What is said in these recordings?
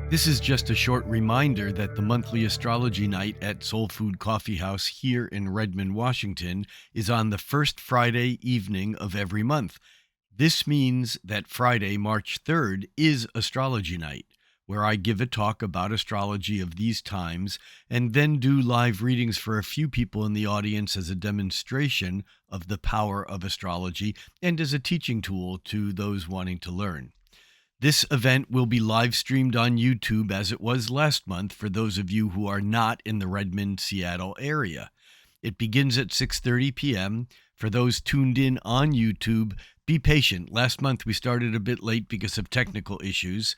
This is just a short reminder that the monthly astrology night at Soul Food Coffee House here in Redmond, Washington, is on the first Friday evening of every month. This means that Friday, March 3rd, is astrology night, where I give a talk about astrology of these times and then do live readings for a few people in the audience as a demonstration of the power of astrology and as a teaching tool to those wanting to learn. This event will be live streamed on YouTube as it was last month for those of you who are not in the Redmond, Seattle area. It begins at 6:30 p.m. For those tuned in on YouTube, be patient. Last month we started a bit late because of technical issues.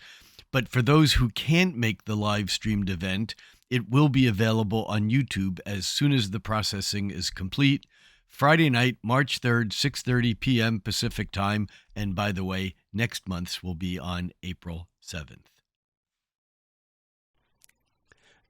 But for those who can't make the live streamed event, it will be available on YouTube as soon as the processing is complete. Friday night, March 3rd, 6:30 p.m. Pacific time. And by the way, next month's will be on April 7th.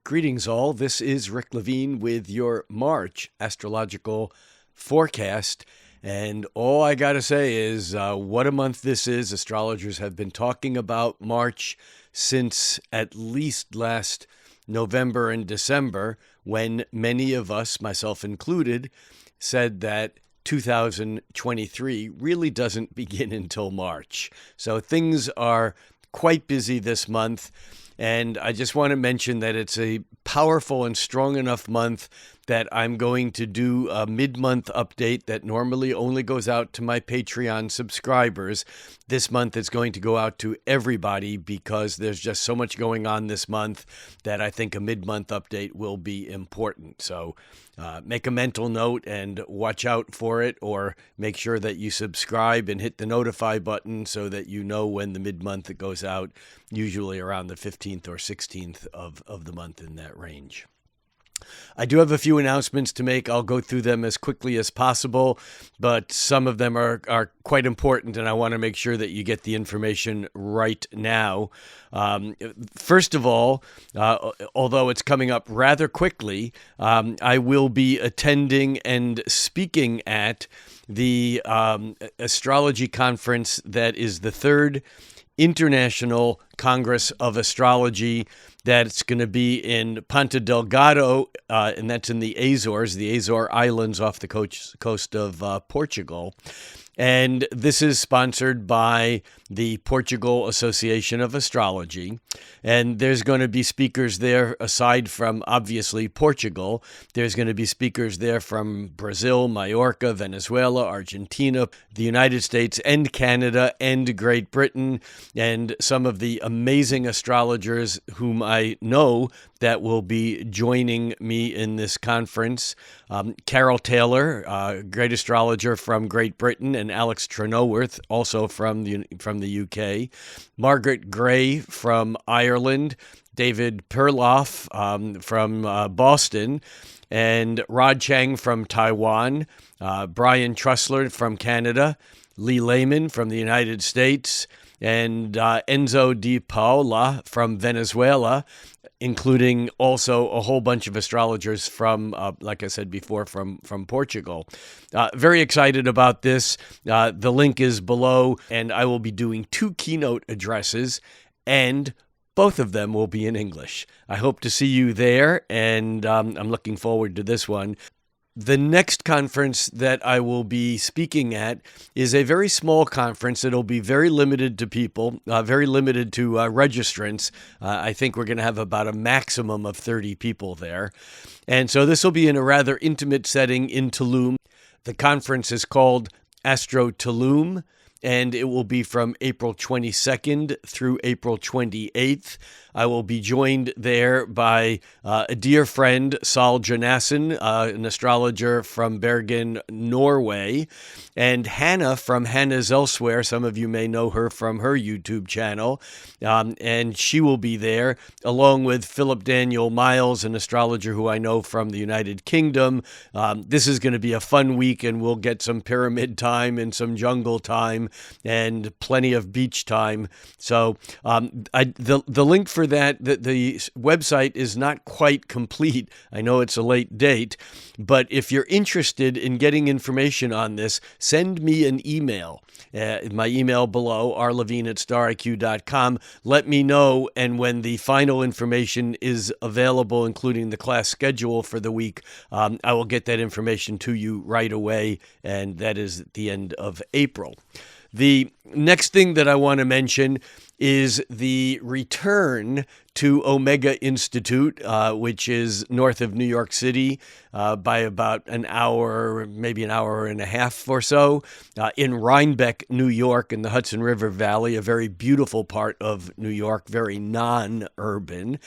Greetings all. This is Rick Levine with your March astrological forecast. And all I got to say is what a month this is. Astrologers have been talking about March since at least last November and December, when many of us, myself included, said that 2023 really doesn't begin until March. So things are quite busy this month. And I just want to mention that it's a powerful and strong enough month that I'm going to do a mid-month update that normally only goes out to my Patreon subscribers. This month it's going to go out to everybody because there's just so much going on this month that I think a mid-month update will be important. So make a mental note and watch out for it, or make sure that you subscribe and hit the notify button so that you know when the mid-month it goes out, usually around the 15th or 16th of the month, in that range. I do have a few announcements to make. I'll go through them as quickly as possible, but some of them are quite important, and I want to make sure that you get the information right now. First of all, although it's coming up rather quickly, I will be attending and speaking at the astrology conference that is the third International Congress of Astrology. That's going to be in Ponta Delgado, and that's in the Azores, the Azore Islands off the coast of Portugal. And this is sponsored by the Portugal Association of Astrology. And there's going to be speakers there, aside from, obviously, Portugal. There's going to be speakers there from Brazil, Majorca, Venezuela, Argentina, the United States, and Canada, and Great Britain, and some of the amazing astrologers whom I know that will be joining me in this conference. Carol Taylor, great astrologer from Great Britain, and Alex Trenoworth, also from the UK. Margaret Gray from Ireland. David Perloff from Boston. And Rod Chang from Taiwan. Brian Trussler from Canada. Lee Lehman from the United States. And Enzo Di Paola from Venezuela, including also a whole bunch of astrologers from, like I said before, from Portugal. Very excited about this. The link is below, and I will be doing 2 keynote addresses, and both of them will be in English. I hope to see you there, and I'm looking forward to this one. The next conference that I will be speaking at is a very small conference. It'll be very limited to people, very limited to registrants. I think we're going to have about a maximum of 30 people there. And so this will be in a rather intimate setting in Tulum. The conference is called Astro Tulum, and it will be from April 22nd through April 28th. I will be joined there by a dear friend, Saul Jonasson, an astrologer from Bergen, Norway, and Hannah from Hannah's Elsewhere. Some of you may know her from her YouTube channel, and she will be there, along with Philip Daniel Miles, an astrologer who I know from the United Kingdom. This is going to be a fun week, and we'll get some pyramid time and some jungle time and plenty of beach time. So the link for that, the website is not quite complete. I know it's a late date, but if you're interested in getting information on this, send me an email. My email below, rlevine@stariq.com. Let me know, and when the final information is available, including the class schedule for the week, I will get that information to you right away, and that is at the end of April. The next thing that I want to mention is the return to Omega Institute, which is north of New York City by about an hour, maybe an hour and a half or so, in Rhinebeck, New York, in the Hudson River Valley, a very beautiful part of New York, very non-urban.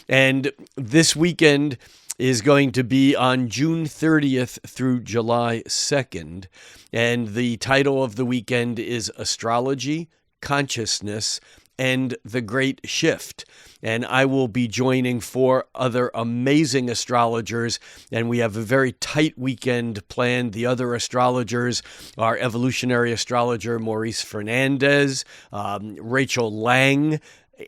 And this weekend is going to be on June 30th through July 2nd. And the title of the weekend is Astrology, Consciousness, and the Great Shift. And I will be joining 4 other amazing astrologers, and we have a very tight weekend planned. The other astrologers are evolutionary astrologer Maurice Fernandez, Rachel Lang,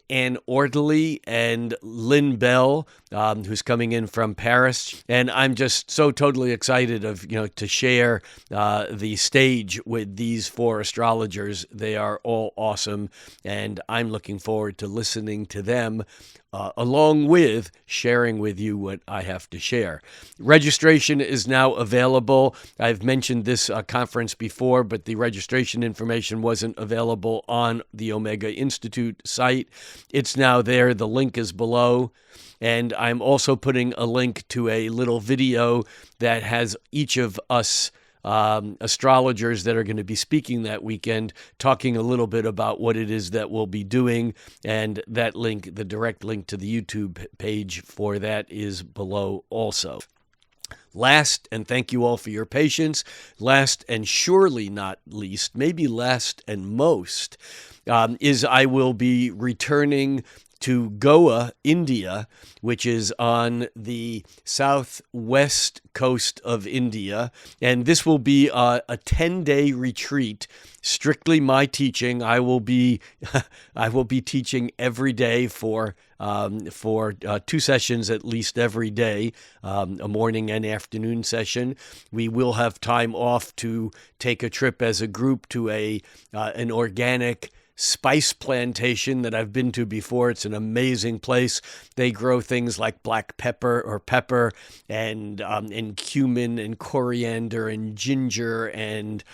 Anne Orderly, and Lynn Bell, who's coming in from Paris. And I'm just so totally excited to share the stage with these 4 astrologers. They are all awesome, and I'm looking forward to listening to them, along with sharing with you what I have to share. Registration is now available. I've mentioned this conference before, but the registration information wasn't available on the Omega Institute site. It's now there. The link is below. And I'm also putting a link to a little video that has each of us astrologers that are going to be speaking that weekend, talking a little bit about what it is that we'll be doing. And that link, the direct link to the YouTube page for that, is below also. Last, and thank you all for your patience, last and surely not least, maybe last and most, is I will be returning to Goa, India, which is on the southwest coast of India. And this will be a 10-day retreat, strictly my teaching. I will be teaching every day for 2 sessions at least every day, a morning and afternoon session. We will have time off to take a trip as a group to an organic spice plantation that I've been to before. It's an amazing place. They grow things like black pepper and cumin and coriander and ginger and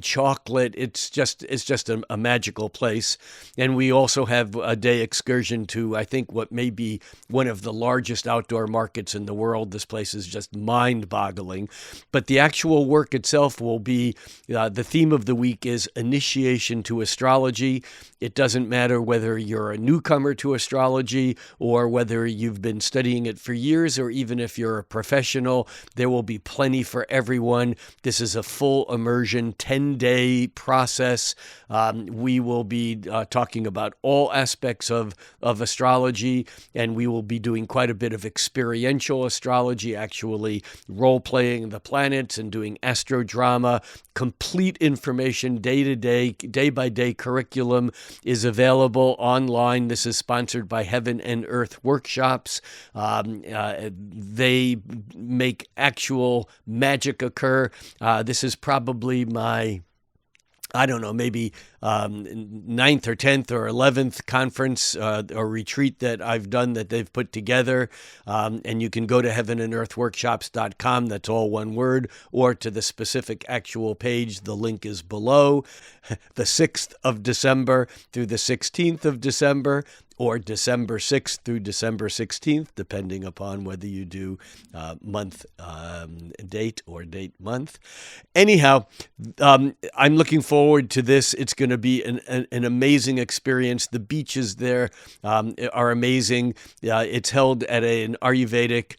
chocolate. It's just a magical place. And we also have a day excursion to, I think, what may be one of the largest outdoor markets in the world. This place is just mind-boggling. But the actual work itself will be, the theme of the week is Initiation to Astrology. It doesn't matter whether you're a newcomer to astrology or whether you've been studying it for years, or even if you're a professional. There will be plenty for everyone. This is a full immersion, 10-day process. We will be talking about all aspects of astrology, and we will be doing quite a bit of experiential astrology, actually role-playing the planets and doing astrodrama. Complete information, day-to-day, day-by-day curriculum is available online. This is sponsored by Heaven and Earth Workshops. They make actual magic occur. This is probably my, I don't know, maybe 9th or 10th or 11th conference or retreat that I've done that they've put together. And you can go to heavenandearthworkshops.com. That's all one word, or to the specific actual page. The link is below. The 6th of December through the 16th of December, or December 6th through December 16th, depending upon whether you do month date or date month. Anyhow, I'm looking forward to this. It's going to be an amazing experience. The beaches there are amazing. It's held at an Ayurvedic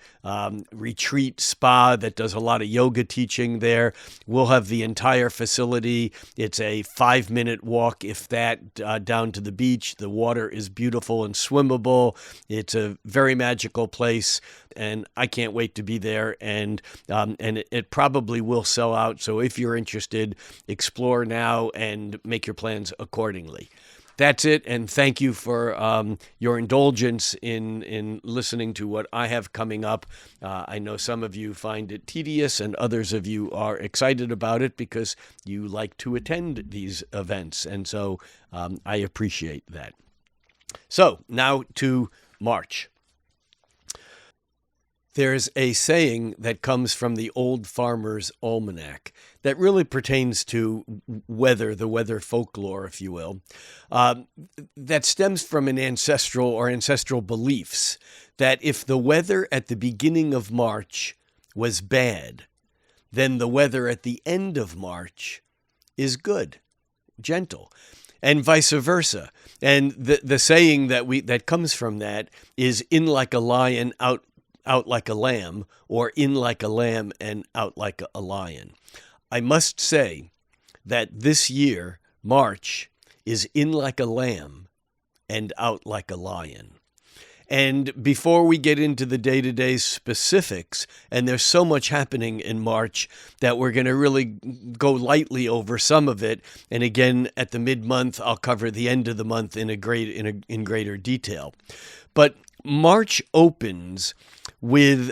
retreat spa that does a lot of yoga teaching there. We'll have the entire facility. It's a 5-minute walk, if that, down to the beach. The water is beautiful and swimmable. It's a very magical place, and I can't wait to be there. And it probably will sell out. So if you're interested, explore now and make your plans accordingly. that's it. And thank you for your indulgence in listening to what I have coming up. I know some of you find it tedious and others of you are excited about it because you like to attend these events. And so I appreciate that. So now to March. There's a saying that comes from the Old Farmer's Almanac that really pertains to weather, the weather folklore, if you will, that stems from an ancestral beliefs that if the weather at the beginning of March was bad, then the weather at the end of March is good, gentle, and vice versa. And the saying that comes from that is in like a lion, out like a lamb, or in like a lamb and out like a lion. I must say that this year, March, is in like a lamb and out like a lion. And before we get into the day-to-day specifics, and there's so much happening in March that we're going to really go lightly over some of it. And again, at the mid-month, I'll cover the end of the month in greater detail. But March opens with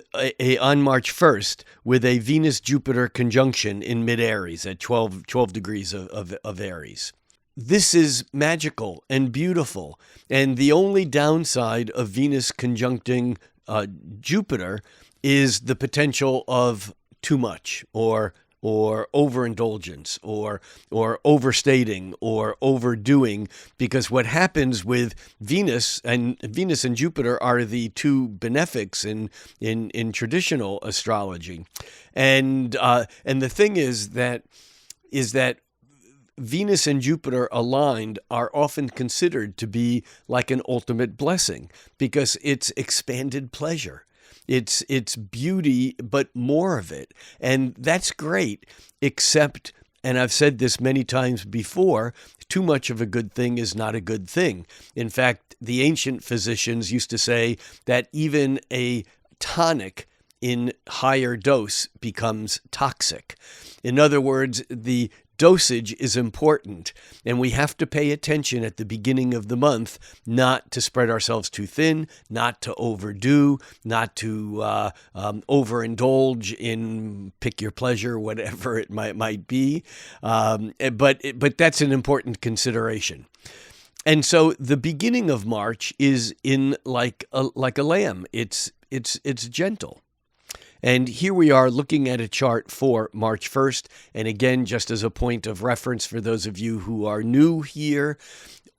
on March 1st with a Venus-Jupiter conjunction in mid-Aries at 12 degrees of Aries. This is magical and beautiful. And the only downside of Venus conjuncting Jupiter is the potential of too much or overindulgence or overstating or overdoing, because what happens with Venus and Jupiter are the two benefics in traditional astrology. And the thing is that Venus and Jupiter aligned are often considered to be like an ultimate blessing because it's expanded pleasure. It's beauty, but more of it. And that's great, except, and I've said this many times before, too much of a good thing is not a good thing. In fact, the ancient physicians used to say that even a tonic in higher dose becomes toxic. In other words, the dosage is important, and we have to pay attention at the beginning of the month not to spread ourselves too thin, not to overdo, not to overindulge in pick your pleasure, whatever it might be. But that's an important consideration. And so the beginning of March is in like a lamb. It's gentle. And here we are looking at a chart for March 1st. And again, just as a point of reference for those of you who are new here,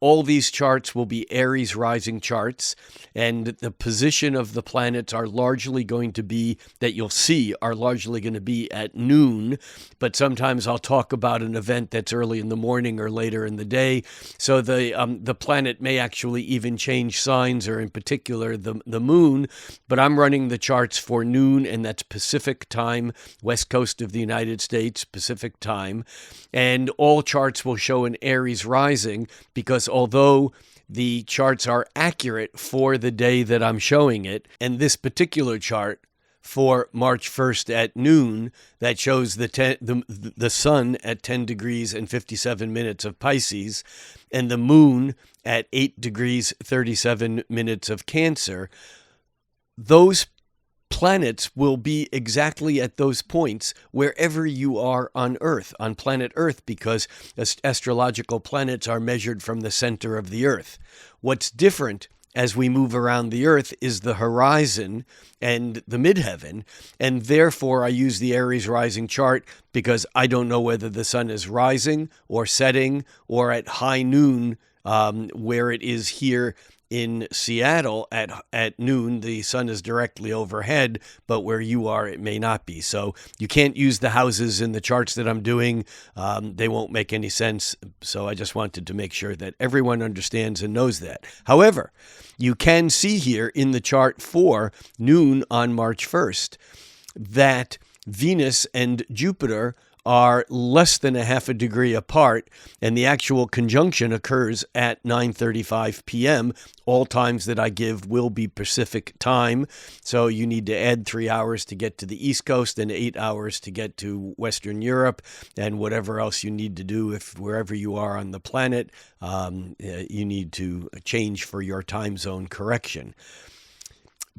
all these charts will be Aries rising charts, and the position of the planets are largely going to be, that you'll see, are largely going to be at noon, but sometimes I'll talk about an event that's early in the morning or later in the day, so the planet may actually even change signs, or in particular the moon, but I'm running the charts for noon, and that's Pacific time, west coast of the United States, Pacific time, and all charts will show an Aries rising, because although the charts are accurate for the day that I'm showing it, and this particular chart for March 1st at noon, that shows the sun at 10 degrees and 57 minutes of Pisces, and the moon at 8 degrees 37 minutes of Cancer, those planets will be exactly at those points wherever you are on Earth, on planet Earth, because astrological planets are measured from the center of the Earth. What's different as we move around the Earth is the horizon and the midheaven, and therefore I use the Aries rising chart because I don't know whether the sun is rising or setting or at high noon, where it is here in Seattle at noon. The sun is directly overhead, but where you are, it may not be. So you can't use the houses in the charts that I'm doing. They won't make any sense. So I just wanted to make sure that everyone understands and knows that. However, you can see here in the chart for noon on March 1st that Venus and Jupiter are less than a half a degree apart, and the actual conjunction occurs at 9:35 p.m. All times that I give will be Pacific time, so you need to add 3 hours to get to the East Coast and 8 hours to get to Western Europe, and whatever else you need to do if wherever you are on the planet, you need to change for your time zone correction.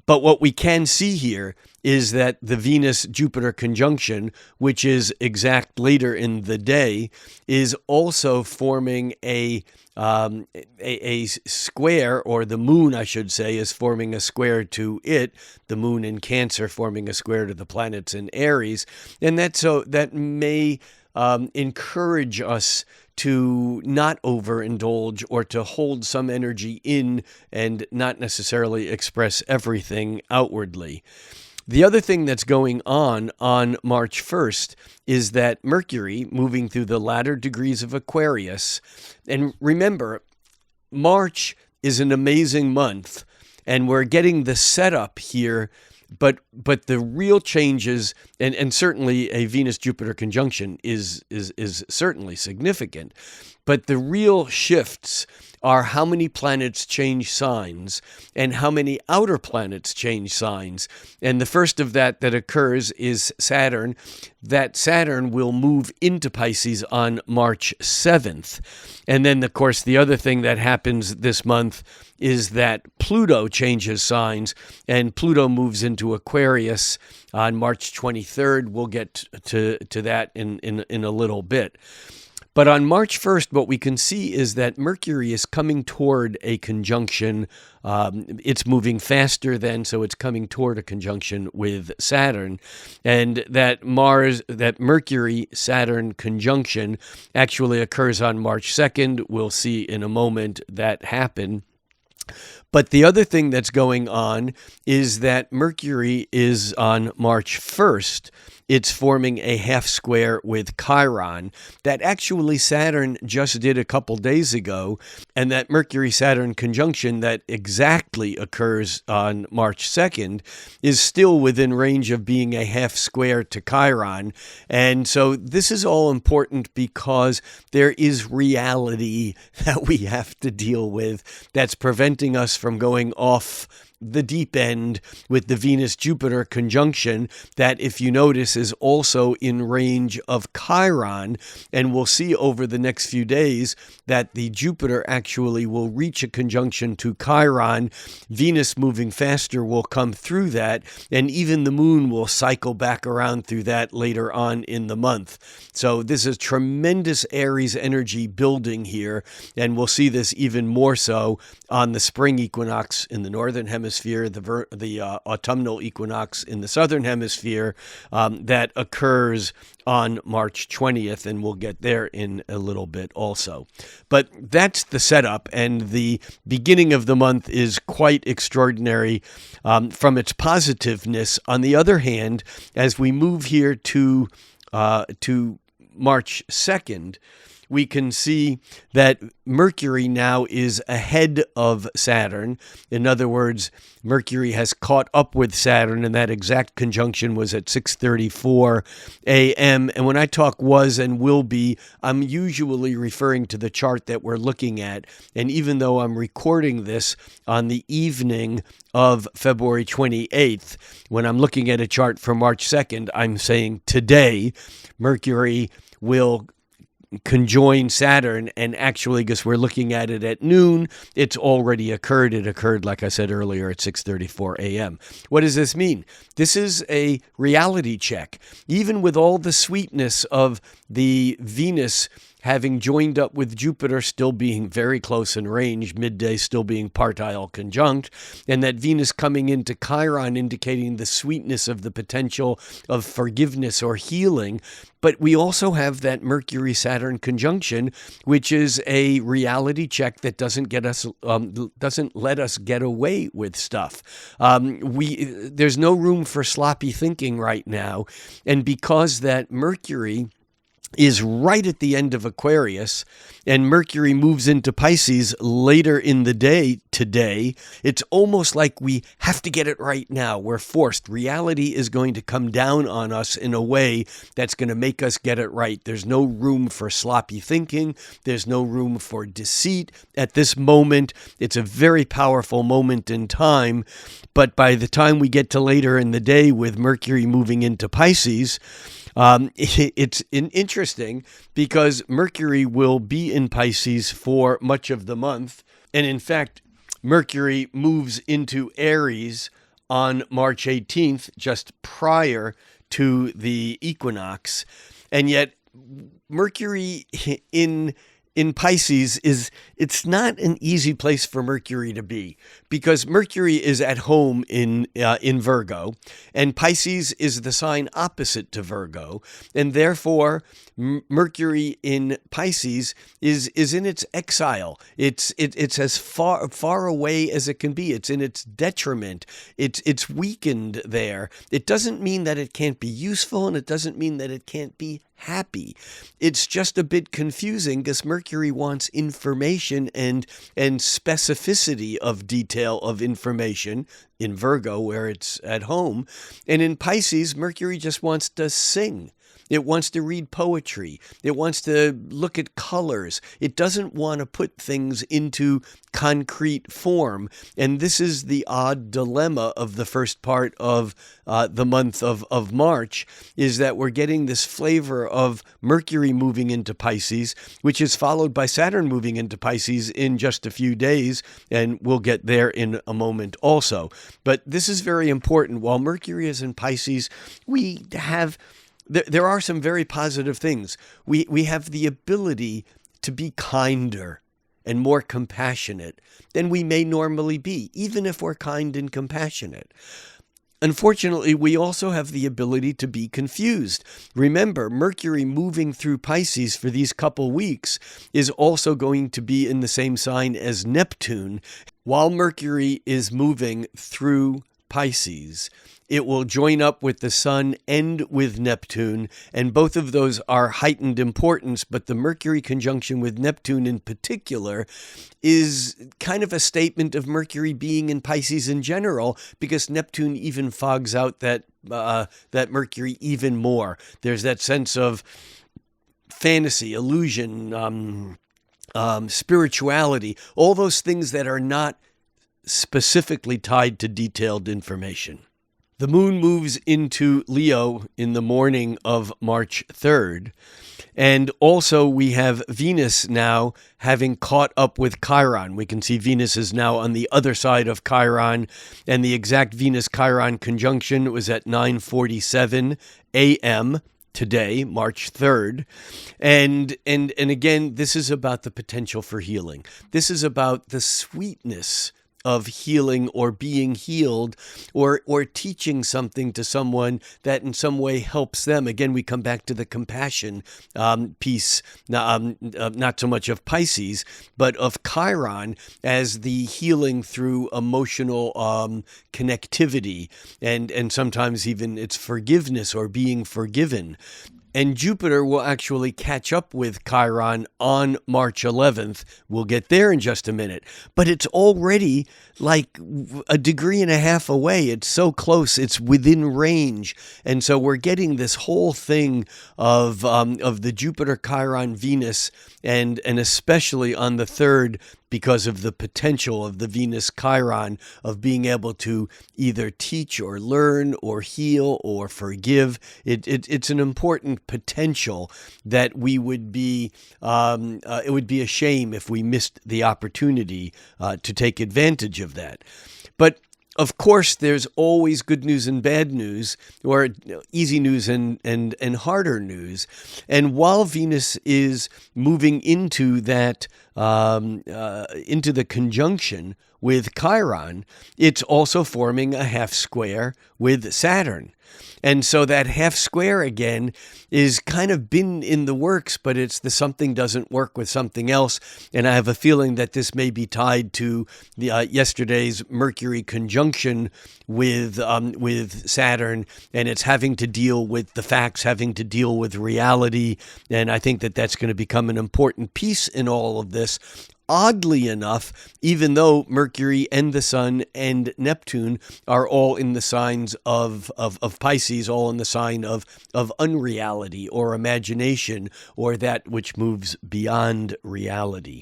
But what we can see here is that the Venus-Jupiter conjunction, which is exact later in the day, is also forming a square, or the moon, I should say, is forming a square to it, the moon in Cancer forming a square to the planets in Aries. And that may encourage us to not overindulge or to hold some energy in and not necessarily express everything outwardly. The other thing that's going on March 1st is that Mercury, moving through the latter degrees of Aquarius, and remember, March is an amazing month, and we're getting the setup here, but the real changes, and certainly a Venus-Jupiter conjunction is certainly significant, but the real shifts are how many planets change signs and how many outer planets change signs. And the first of that occurs is Saturn. That Saturn will move into Pisces on March 7th. And then, of course, the other thing that happens this month is that Pluto changes signs, and Pluto moves into Aquarius on March 23rd. We'll get to that in a little bit. But on March 1st, what we can see is that Mercury is coming toward a conjunction. It's moving faster then, so it's coming toward a conjunction with Saturn. And that Mercury-Saturn conjunction actually occurs on March 2nd. We'll see in a moment that happen. But the other thing that's going on is that Mercury is on March 1st. It's forming a half square with Chiron that actually Saturn just did a couple days ago, and that Mercury-Saturn conjunction that exactly occurs on March 2nd is still within range of being a half square to Chiron. And so this is all important because there is reality that we have to deal with that's preventing us from going off the deep end with the Venus-Jupiter conjunction that, if you notice, is also in range of Chiron. And we'll see over the next few days that the Jupiter actually will reach a conjunction to Chiron. Venus moving faster will come through that, and even the moon will cycle back around through that later on in the month. So this is tremendous Aries energy building here, and we'll see this even more so on the spring equinox in the northern hemisphere, the autumnal equinox in the southern hemisphere that occurs on March 20th, and we'll get there in a little bit also. But that's the setup, and the beginning of the month is quite extraordinary from its positiveness. On the other hand, as we move here to March 2nd, we can see that Mercury now is ahead of Saturn. In other words, Mercury has caught up with Saturn, and that exact conjunction was at 6:34 a.m. And when I talk was and will be, I'm usually referring to the chart that we're looking at. And even though I'm recording this on the evening of February 28th, when I'm looking at a chart for March 2nd, I'm saying today Mercury will conjoin Saturn, and actually, because we're looking at it at noon, it's already occurred. It occurred, like I said earlier, at 6:34 a.m. What does this mean? This is a reality check. Even with all the sweetness of the Venus having joined up with Jupiter, still being very close in range, midday still being partile conjunct, and that Venus coming into Chiron indicating the sweetness of the potential of forgiveness or healing. But we also have that Mercury-Saturn conjunction, which is a reality check that doesn't let us get away with stuff. There's no room for sloppy thinking right now, and because that Mercury is right at the end of Aquarius, and Mercury moves into Pisces later in the day today. It's almost like we have to get it right now. We're forced. Reality is going to come down on us in a way that's going to make us get it right. There's no room for sloppy thinking. There's no room for deceit at this moment. It's a very powerful moment in time. But by the time we get to later in the day with Mercury moving into Pisces, it's interesting because Mercury will be in Pisces for much of the month. And in fact, Mercury moves into Aries on March 18th, just prior to the equinox. And yet Mercury in Pisces it's not an easy place for Mercury to be, because Mercury is at home in Virgo, and Pisces is the sign opposite to Virgo, and therefore Mercury in Pisces is in its exile. It's as far away as it can be. It's in its detriment. It's weakened there. It doesn't mean that it can't be useful, and it doesn't mean that it can't be happy. It's just a bit confusing because Mercury wants information and specificity of detail of information in Virgo, where it's at home. And in Pisces, Mercury just wants to sing. It wants to read poetry. It wants to look at colors. It doesn't want to put things into concrete form. And this is the odd dilemma of the first part of the month of March, is that we're getting this flavor of Mercury moving into Pisces, which is followed by Saturn moving into Pisces in just a few days. And we'll get there in a moment also. But this is very important. While Mercury is in Pisces, we have... There are some very positive things. We have the ability to be kinder and more compassionate than we may normally be, even if we're kind and compassionate. Unfortunately, we also have the ability to be confused. Remember, Mercury moving through Pisces for these couple weeks is also going to be in the same sign as Neptune. While Mercury is moving through Pisces, it will join up with the Sun and with Neptune, and both of those are heightened importance, but the Mercury conjunction with Neptune in particular is kind of a statement of Mercury being in Pisces in general, because Neptune even fogs out that Mercury even more. There's that sense of fantasy, illusion, spirituality, all those things that are not specifically tied to detailed information. The moon moves into Leo in the morning of March 3rd. And also we have Venus now having caught up with Chiron. We can see Venus is now on the other side of Chiron, and the exact Venus-Chiron conjunction was at 9:47 a.m. today, March 3rd. And again, this is about the potential for healing. This is about the sweetness of healing or being healed, or teaching something to someone that in some way helps them. Again, we come back to the compassion piece, not so much of Pisces, but of Chiron as the healing through emotional connectivity, and sometimes even it's forgiveness or being forgiven. And Jupiter will actually catch up with Chiron on March 11th. We'll get there in just a minute. But it's already like a degree and a half away. It's so close. It's within range. And so we're getting this whole thing of the Jupiter, Chiron, Venus, and especially on the 3rd, because of the potential of the Venus Chiron of being able to either teach or learn or heal or forgive. It's an important potential that we would be, it would be a shame if we missed the opportunity to take advantage of that. But of course, there's always good news and bad news, or easy news and harder news. And while Venus is moving into that, into the conjunction with Chiron, it's also forming a half square with Saturn. And so that half square again is kind of been in the works, but it's the something doesn't work with something else. And I have a feeling that this may be tied to the yesterday's Mercury conjunction with Saturn, and it's having to deal with the facts, having to deal with reality. And I think that that's going to become an important piece in all of this. Oddly enough, even though Mercury and the Sun and Neptune are all in the signs of Pisces, all in the sign of unreality or imagination or that which moves beyond reality.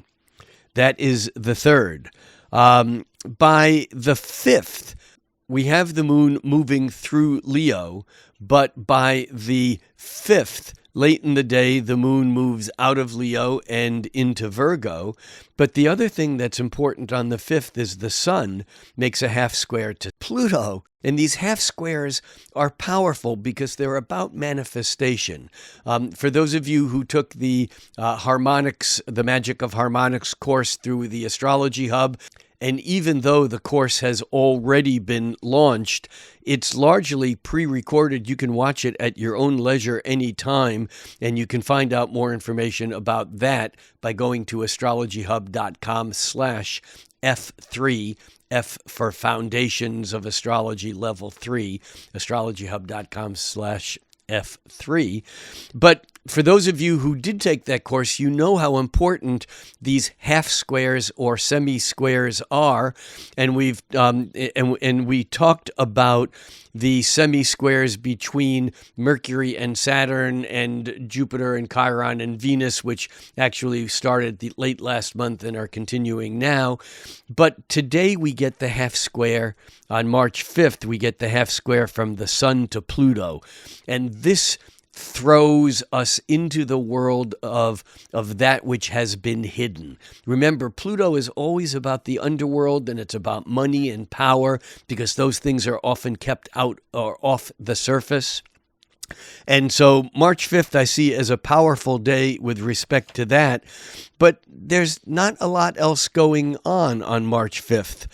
That is the third. By the fifth, we have the moon moving through Leo, but by the fifth, late in the day, the moon moves out of Leo and into Virgo. But the other thing that's important on the 5th is the sun makes a half square to Pluto. And these half squares are powerful because they're about manifestation. For those of you who took the harmonics, the magic of harmonics course through the Astrology Hub, and even though the course has already been launched, it's largely pre-recorded. You can watch it at your own leisure anytime, and you can find out more information about that by going to astrologyhub.com/F3, F for Foundations of Astrology Level 3, astrologyhub.com/F3. But for those of you who did take that course, you know how important these half squares or semi-squares are, and we talked about the semi-squares between Mercury and Saturn and Jupiter and Chiron and Venus, which actually started late last month and are continuing now. But today we get the half square. On March 5th, we get the half square from the Sun to Pluto, and this throws us into the world of that which has been hidden. Remember, Pluto is always about the underworld, and it's about money and power, because those things are often kept out or off the surface. And so March 5th I see as a powerful day with respect to that, but there's not a lot else going on March 5th.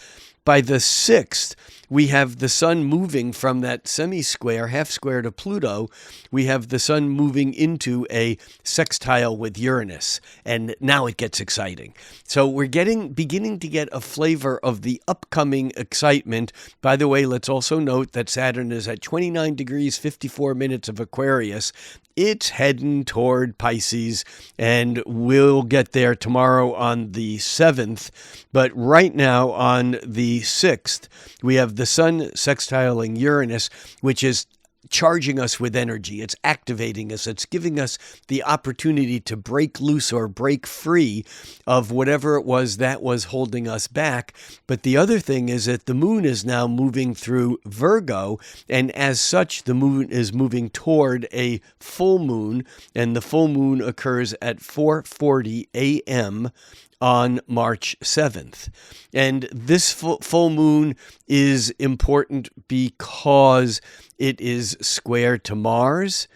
By the 6th, we have the sun moving from that semi-square, half square to Pluto. We have the sun moving into a sextile with Uranus, and now it gets exciting. So we're beginning to get a flavor of the upcoming excitement. By the way, let's also note that Saturn is at 29 degrees, 54 minutes of Aquarius. It's heading toward Pisces, and we'll get there tomorrow on the 7th. But right now on the 6th, we have the sun sextiling Uranus, which is charging us with energy. It's activating us. It's giving us the opportunity to break loose or break free of whatever it was that was holding us back. But the other thing is that the moon is now moving through Virgo, and as such, the moon is moving toward a full moon, and the full moon occurs at 4:40 a.m. on March 7th. And this full moon is important because it is square to Mars.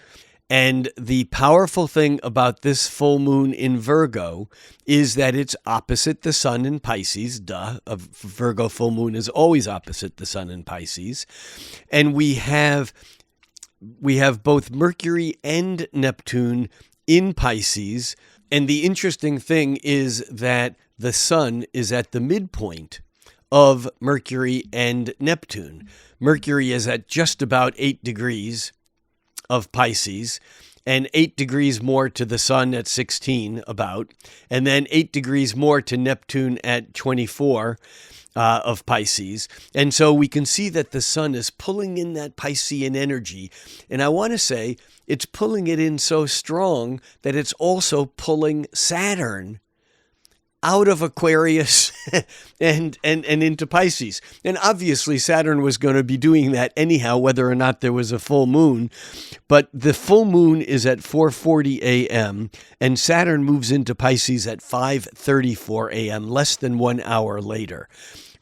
And the powerful thing about this full moon in Virgo is that it's opposite the sun in Pisces. Duh, a Virgo full moon is always opposite the sun in Pisces. And we have both Mercury and Neptune in Pisces. And the interesting thing is that the sun is at the midpoint of Mercury and Neptune. Mercury is at just about 8 degrees of Pisces, and 8 degrees more to the sun at 16 about, and then 8 degrees more to Neptune at 24 of Pisces. And so we can see that the sun is pulling in that Piscean energy. And I want to say it's pulling it in so strong that it's also pulling Saturn out of Aquarius and into Pisces. And obviously Saturn was going to be doing that anyhow, whether or not there was a full moon. But the full moon is at 4:40 a.m. and Saturn moves into Pisces at 5:34 a.m., less than 1 hour later.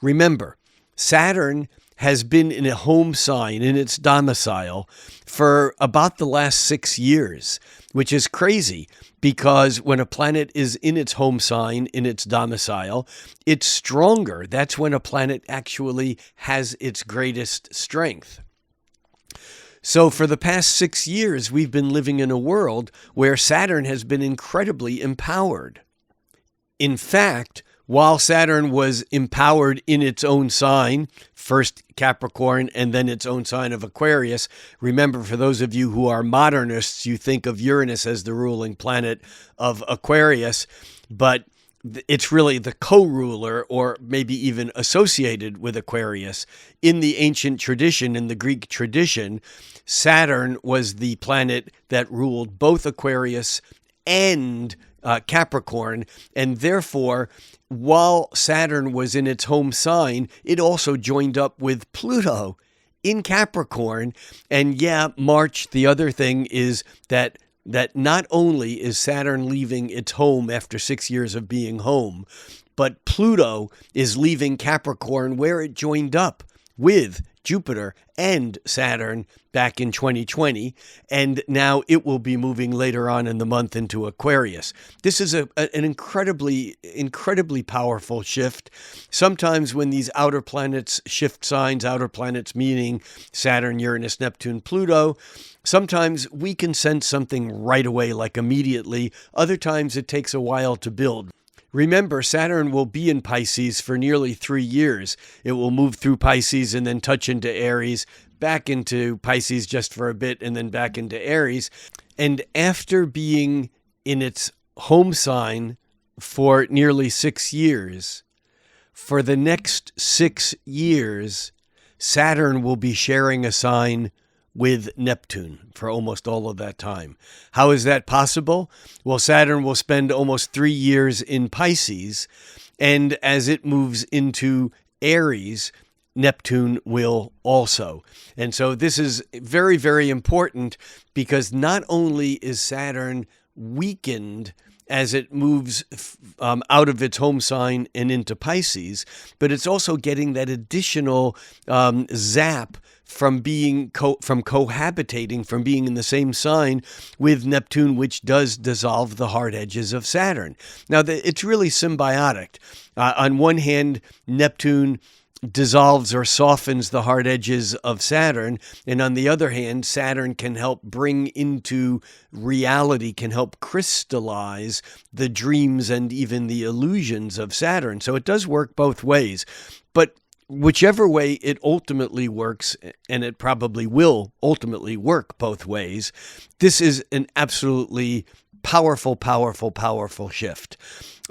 Remember, Saturn has been in a home sign, in its domicile, for about the last 6 years, which is crazy because when a planet is in its home sign, in its domicile, it's stronger. That's when a planet actually has its greatest strength. So for the past 6 years, we've been living in a world where Saturn has been incredibly empowered. In fact, while Saturn was empowered in its own sign, first Capricorn and then its own sign of Aquarius, remember, for those of you who are modernists, you think of Uranus as the ruling planet of Aquarius, but it's really the co-ruler, or maybe even associated with Aquarius. In the ancient tradition, in the Greek tradition, Saturn was the planet that ruled both Aquarius and Capricorn, and therefore, while Saturn was in its home sign, it also joined up with Pluto in Capricorn. And yeah, March, the other thing is that not only is Saturn leaving its home after 6 years of being home, but Pluto is leaving Capricorn, where it joined up with Jupiter and Saturn back in 2020, and now it will be moving later on in the month into Aquarius. This is an incredibly powerful shift. Sometimes when these outer planets shift signs, outer planets meaning Saturn, Uranus, Neptune, Pluto, sometimes we can sense something right away, like immediately. Other times it takes a while to build. Remember, Saturn will be in Pisces for nearly 3 years. It will move through Pisces and then touch into Aries, back into Pisces just for a bit, and then back into Aries. And after being in its home sign for nearly 6 years, for the next 6 years, Saturn will be sharing a sign with Neptune for almost all of that time. How is that possible? Well, Saturn will spend almost 3 years in Pisces, and as it moves into Aries, Neptune will also. And so this is very, very important, because not only is Saturn weakened as it moves out of its home sign and into Pisces, but it's also getting that additional zap from being cohabitating, from being in the same sign with Neptune, which does dissolve the hard edges of Saturn. Now, it's really symbiotic. On one hand, Neptune dissolves or softens the hard edges of Saturn, and on the other hand, Saturn can help bring into reality, can help crystallize the dreams and even the illusions of Saturn. So it does work both ways. But whichever way it ultimately works, and it probably will ultimately work both ways, this is an absolutely powerful shift.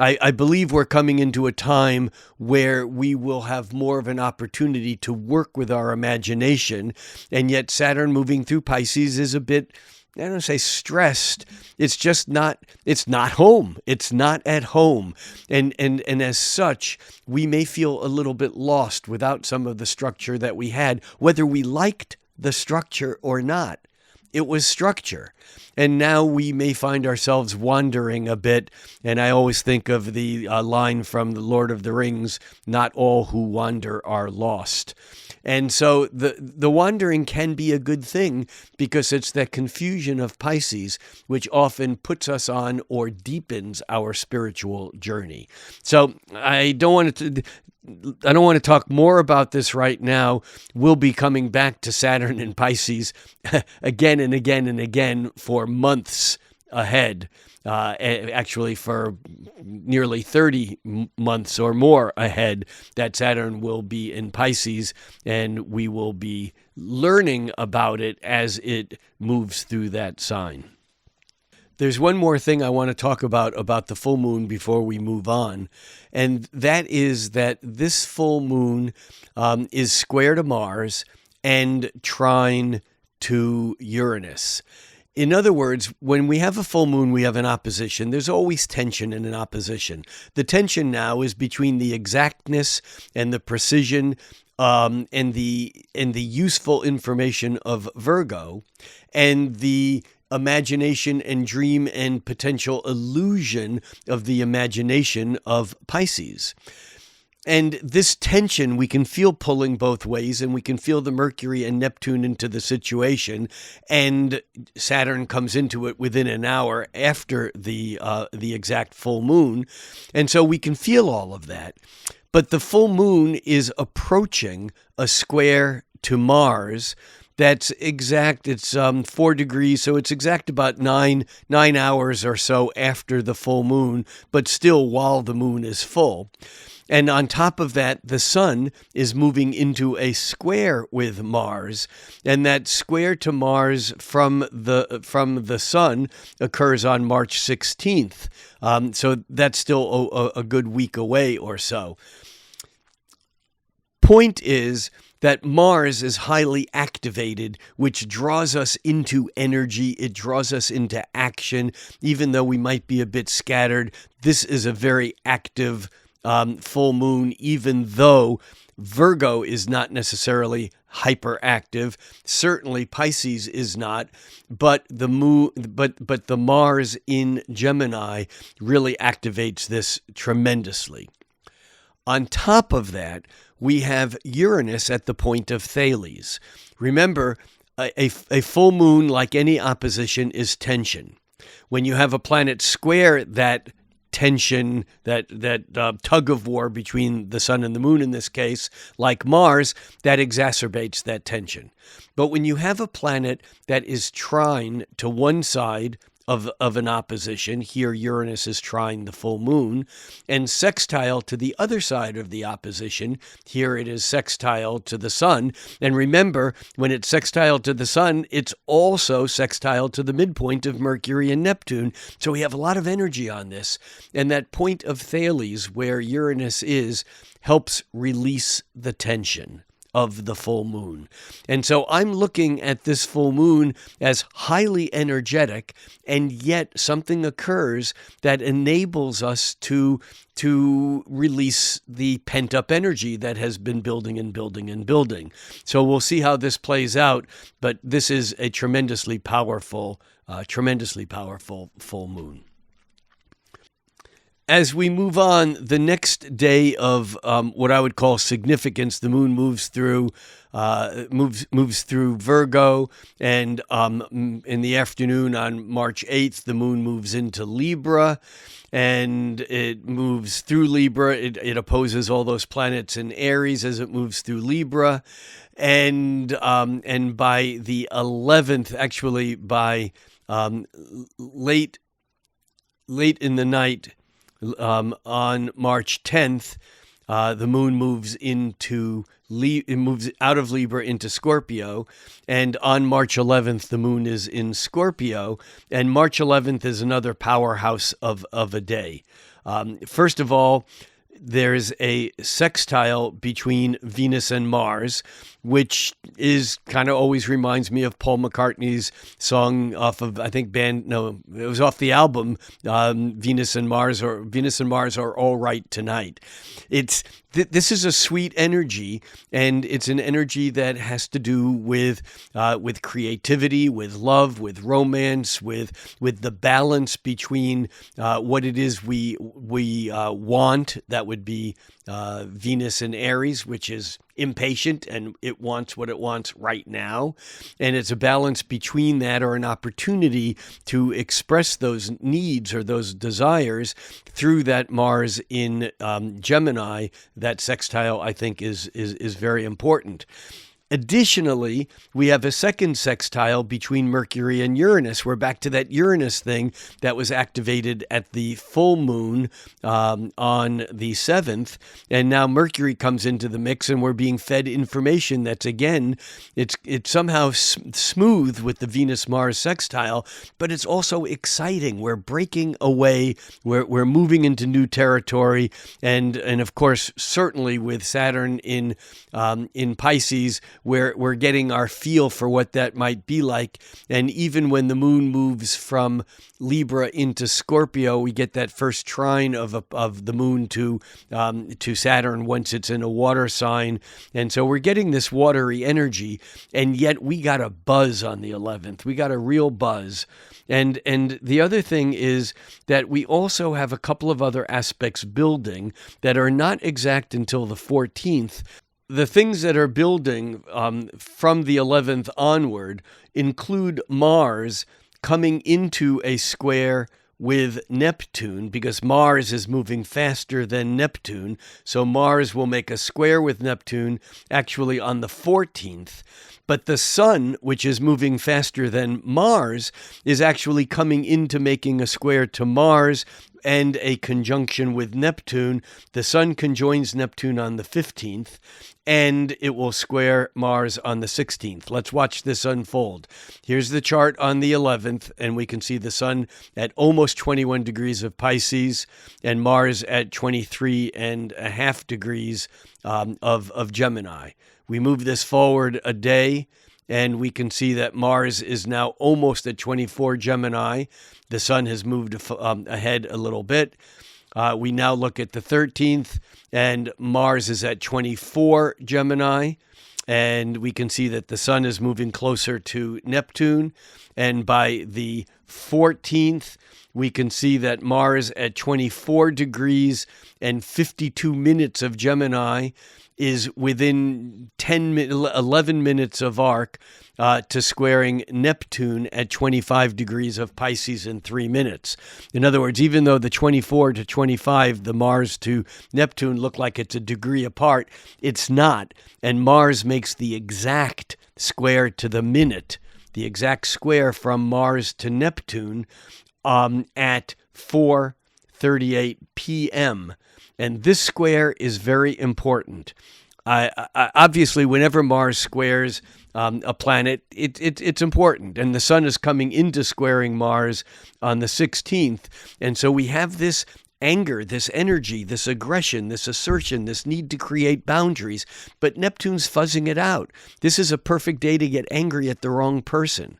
I believe we're coming into a time where we will have more of an opportunity to work with our imagination, and yet Saturn moving through Pisces is a bit, I don't say stressed. It's just not, it's not home. It's not at home. And as such, we may feel a little bit lost without some of the structure that we had, whether we liked the structure or not. It was structure. And now we may find ourselves wandering a bit. And I always think of the line from The Lord of the Rings, "Not all who wander are lost." And so the wandering can be a good thing, because it's that confusion of Pisces which often puts us on or deepens our spiritual journey. So I don't want to talk more about this right now. We'll be coming back to Saturn and Pisces again and again and again for months ahead. Actually, for nearly 30 months or more ahead, that Saturn will be in Pisces, and we will be learning about it as it moves through that sign. There's one more thing I want to talk about the full moon before we move on, and that is that this full moon is square to Mars and trine to Uranus. In other words, when we have a full moon, we have an opposition. There's always tension in an opposition. The tension now is between the exactness and the precision and the useful information of Virgo, and the imagination and dream and potential illusion of the imagination of Pisces. And this tension we can feel pulling both ways, and we can feel the Mercury and Neptune into the situation, and Saturn comes into it within an hour after the exact full moon, and so we can feel all of that. But the full moon is approaching a square to Mars. That's exact. It's 4 degrees, so it's exact about nine hours or so after the full moon, but still while the moon is full. And on top of that, the sun is moving into a square with Mars, and that square to Mars from the sun occurs on March 16th. So that's still a good week away or so. Point is that Mars is highly activated, which draws us into energy. It draws us into action. Even though we might be a bit scattered, this is a very active full moon, even though Virgo is not necessarily hyperactive. Certainly Pisces is not, but the Mars in Gemini really activates this tremendously. On top of that, we have Uranus at the point of Thales. Remember, a full moon, like any opposition, is tension. When you have a planet square that tension, that tug of war between the sun and the moon in this case, like Mars, that exacerbates that tension. But when you have a planet that is trine to one side of an opposition, here Uranus is trine the full moon, and sextile to the other side of the opposition, here it is sextile to the sun. And remember, when it's sextile to the sun, it's also sextile to the midpoint of Mercury and Neptune. So we have a lot of energy on this. And that point of Thales, where Uranus is, helps release the tension of the full moon. And so I'm looking at this full moon as highly energetic, and yet something occurs that enables us to release the pent-up energy that has been building and building and building. So we'll see how this plays out, but this is a tremendously powerful full moon. As we move on, the next day of what I would call significance, the moon moves through Virgo, and in the afternoon on March 8th, the moon moves into Libra, and it moves through Libra. It opposes all those planets in Aries as it moves through Libra, and by the 11th, actually by late in the night. On March 10th, the moon moves moves out of Libra into Scorpio, and on March 11th, the moon is in Scorpio, and March 11th is another powerhouse of a day. First of all, there's a sextile between Venus and Mars, which is kind of always reminds me of Paul McCartney's song off of, I think it was off the album, Venus and Mars Are All Right Tonight. This is a sweet energy, and it's an energy that has to do with creativity, with love, with romance, with the balance between what it is we want. That would be Venus and Aries, which is impatient and it wants what it wants right now. And it's a balance between that, or an opportunity to express those needs or those desires through that Mars in Gemini. That sextile, I think, is very important. Additionally, we have a second sextile between Mercury and Uranus. We're back to that Uranus thing that was activated at the full moon on the 7th. And now Mercury comes into the mix, and we're being fed information that's, again, it's somehow smooth with the Venus-Mars sextile, but it's also exciting. We're breaking away. We're moving into new territory. And of course, certainly with Saturn in Pisces, we're getting our feel for what that might be like. And even when the moon moves from Libra into Scorpio, we get that first trine of the moon to Saturn once it's in a water sign. And so we're getting this watery energy, and yet we got a buzz on the 11th. We got a real buzz. And the other thing is that we also have a couple of other aspects building that are not exact until the 14th. The things that are building from the 11th onward include Mars coming into a square with Neptune, because Mars is moving faster than Neptune. So Mars will make a square with Neptune actually on the 14th. But the sun, which is moving faster than Mars, is actually coming into making a square to Mars and a conjunction with Neptune. The sun conjoins Neptune on the 15th, and it will square Mars on the 16th. Let's watch this unfold. Here's the chart on the 11th, and we can see the sun at almost 21 degrees of Pisces and Mars at 23.5 degrees of Gemini. We move this forward a day, and we can see that Mars is now almost at 24 Gemini. The sun has moved ahead a little bit. We now look at the 13th, and Mars is at 24 Gemini. And we can see that the sun is moving closer to Neptune. And by the 14th, we can see that Mars at 24 degrees and 52 minutes of Gemini is within 11 minutes of arc to squaring Neptune at 25 degrees of Pisces in 3 minutes. In other words, even though the 24 to 25, the Mars to Neptune look like it's a degree apart, it's not. And Mars makes the exact square to the minute, the exact square from Mars to Neptune at 4:38 p.m. And this square is very important. Obviously, whenever Mars squares a planet, it's important. And the sun is coming into squaring Mars on the 16th. And so we have this anger, this energy, this aggression, this assertion, this need to create boundaries. But Neptune's fuzzing it out. This is a perfect day to get angry at the wrong person.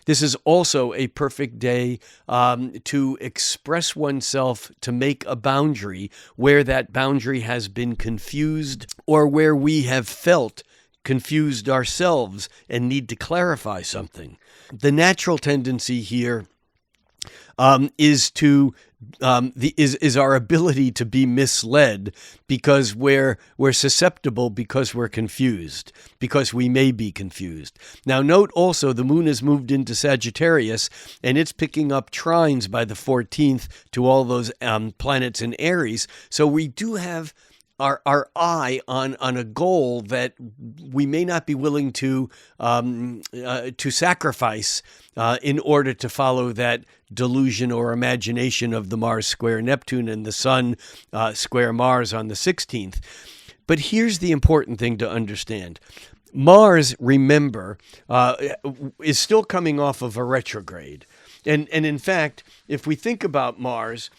This is also a perfect day to express oneself, to make a boundary where that boundary has been confused or where we have felt confused ourselves and need to clarify something. The natural tendency here is our ability to be misled because we're susceptible, because we're confused, because we may be confused. Now note also the moon has moved into Sagittarius, and it's picking up trines by the 14th to all those planets in Aries. So we do have our eye on a goal that we may not be willing to sacrifice in order to follow that delusion or imagination of the Mars square Neptune and the sun square Mars on the 16th. But here's the important thing to understand. Mars, remember, is still coming off of a retrograde. And in fact, if we think about Mars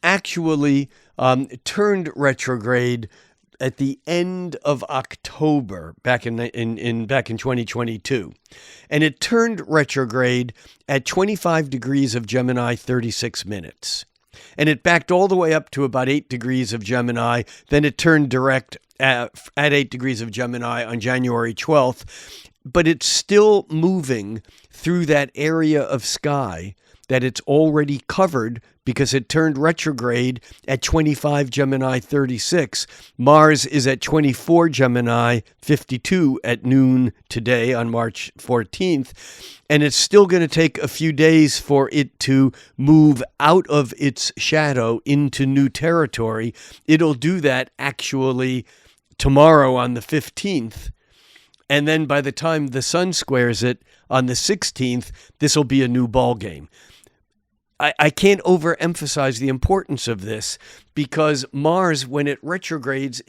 actually turned retrograde at the end of October back in 2022, and it turned retrograde at 25 degrees of Gemini, 36 minutes, and it backed all the way up to about 8 degrees of Gemini. Then it turned direct at 8 degrees of Gemini on January 12th, but it's still moving through that area of sky that it's already covered because it turned retrograde at 25 Gemini 36. Mars is at 24 Gemini 52 at noon today on March 14th. And it's still going to take a few days for it to move out of its shadow into new territory. It'll do that actually tomorrow on the 15th. And then by the time the sun squares it on the 16th, this will be a new ball game. I can't overemphasize the importance of this because Mars, when it retrogrades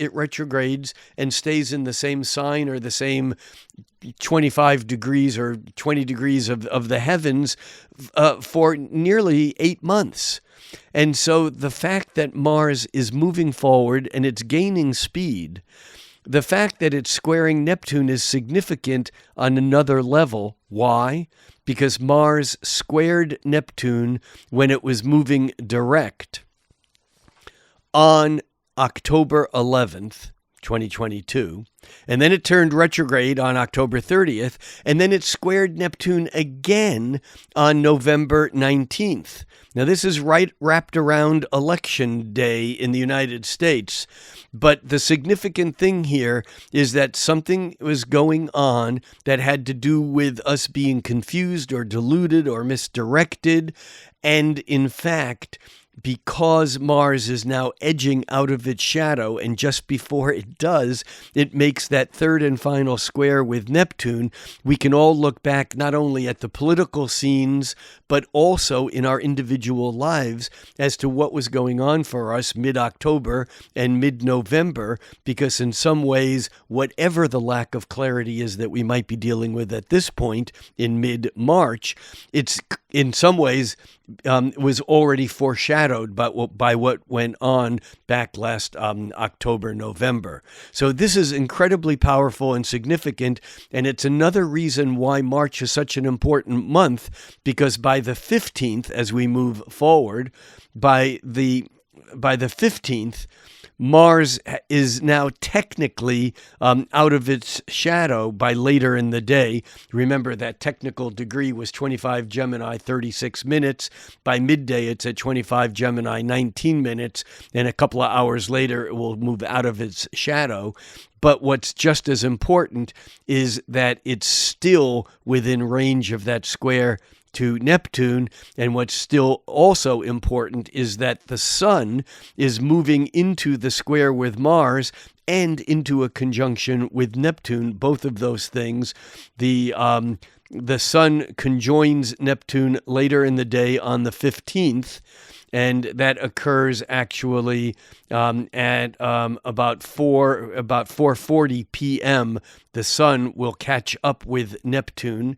and stays in the same sign or the same 25 degrees or 20 degrees of the heavens for nearly 8 months. And so the fact that Mars is moving forward and it's gaining speed the fact that it's squaring Neptune is significant on another level. Why? Because Mars squared Neptune when it was moving direct on October 11th, 2022, and then it turned retrograde on October 30th, and then it squared Neptune again on November 19th. Now, this is wrapped around Election Day in the United States, but the significant thing here is that something was going on that had to do with us being confused or deluded or misdirected, and in fact, because Mars is now edging out of its shadow, and just before it does, it makes that third and final square with Neptune, we can all look back not only at the political scenes, but also in our individual lives as to what was going on for us mid-October and mid-November, because in some ways, whatever the lack of clarity is that we might be dealing with at this point in mid-March, it's in some ways was already foreshadowed by what went on back last October, November. So this is incredibly powerful and significant, and it's another reason why March is such an important month, because by the 15th, as we move forward, by the 15th, Mars is now technically out of its shadow by later in the day. Remember, that technical degree was 25 Gemini, 36 minutes. By midday, it's at 25 Gemini, 19 minutes. And a couple of hours later, it will move out of its shadow. But what's just as important is that it's still within range of that square to Neptune, and what's still also important is that the Sun is moving into the square with Mars and into a conjunction with Neptune. Both of those things, the Sun conjoins Neptune later in the day on the 15th, and that occurs actually at about 4:40 p.m. The Sun will catch up with Neptune,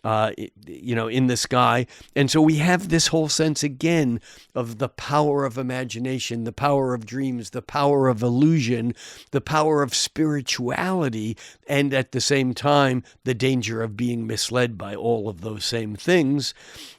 in the sky. And so we have this whole sense again of the power of imagination, the power of dreams, the power of illusion, the power of spirituality, and at the same time, the danger of being misled by all of those same things.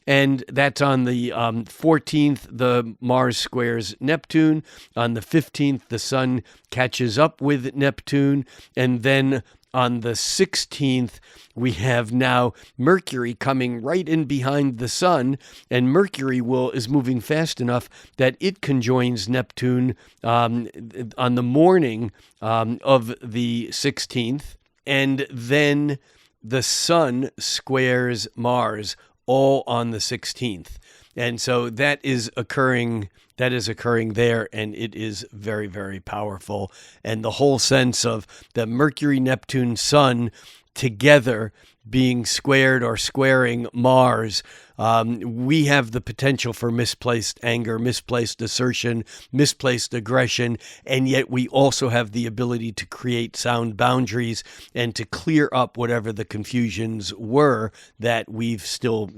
And that's on the 14th, the Mars squares Neptune. On the 15th, the Sun catches up with Neptune. And then on the 16th, we have now Mercury coming right in behind the Sun, and Mercury is moving fast enough that it conjoins Neptune on the morning of the 16th, and then the Sun squares Mars all on the 16th. And so that is occurring there, and it is very, very powerful. And the whole sense of the Mercury, Neptune, Sun together being squared or squaring Mars, we have the potential for misplaced anger, misplaced assertion, misplaced aggression, and yet we also have the ability to create sound boundaries and to clear up whatever the confusions were that we're still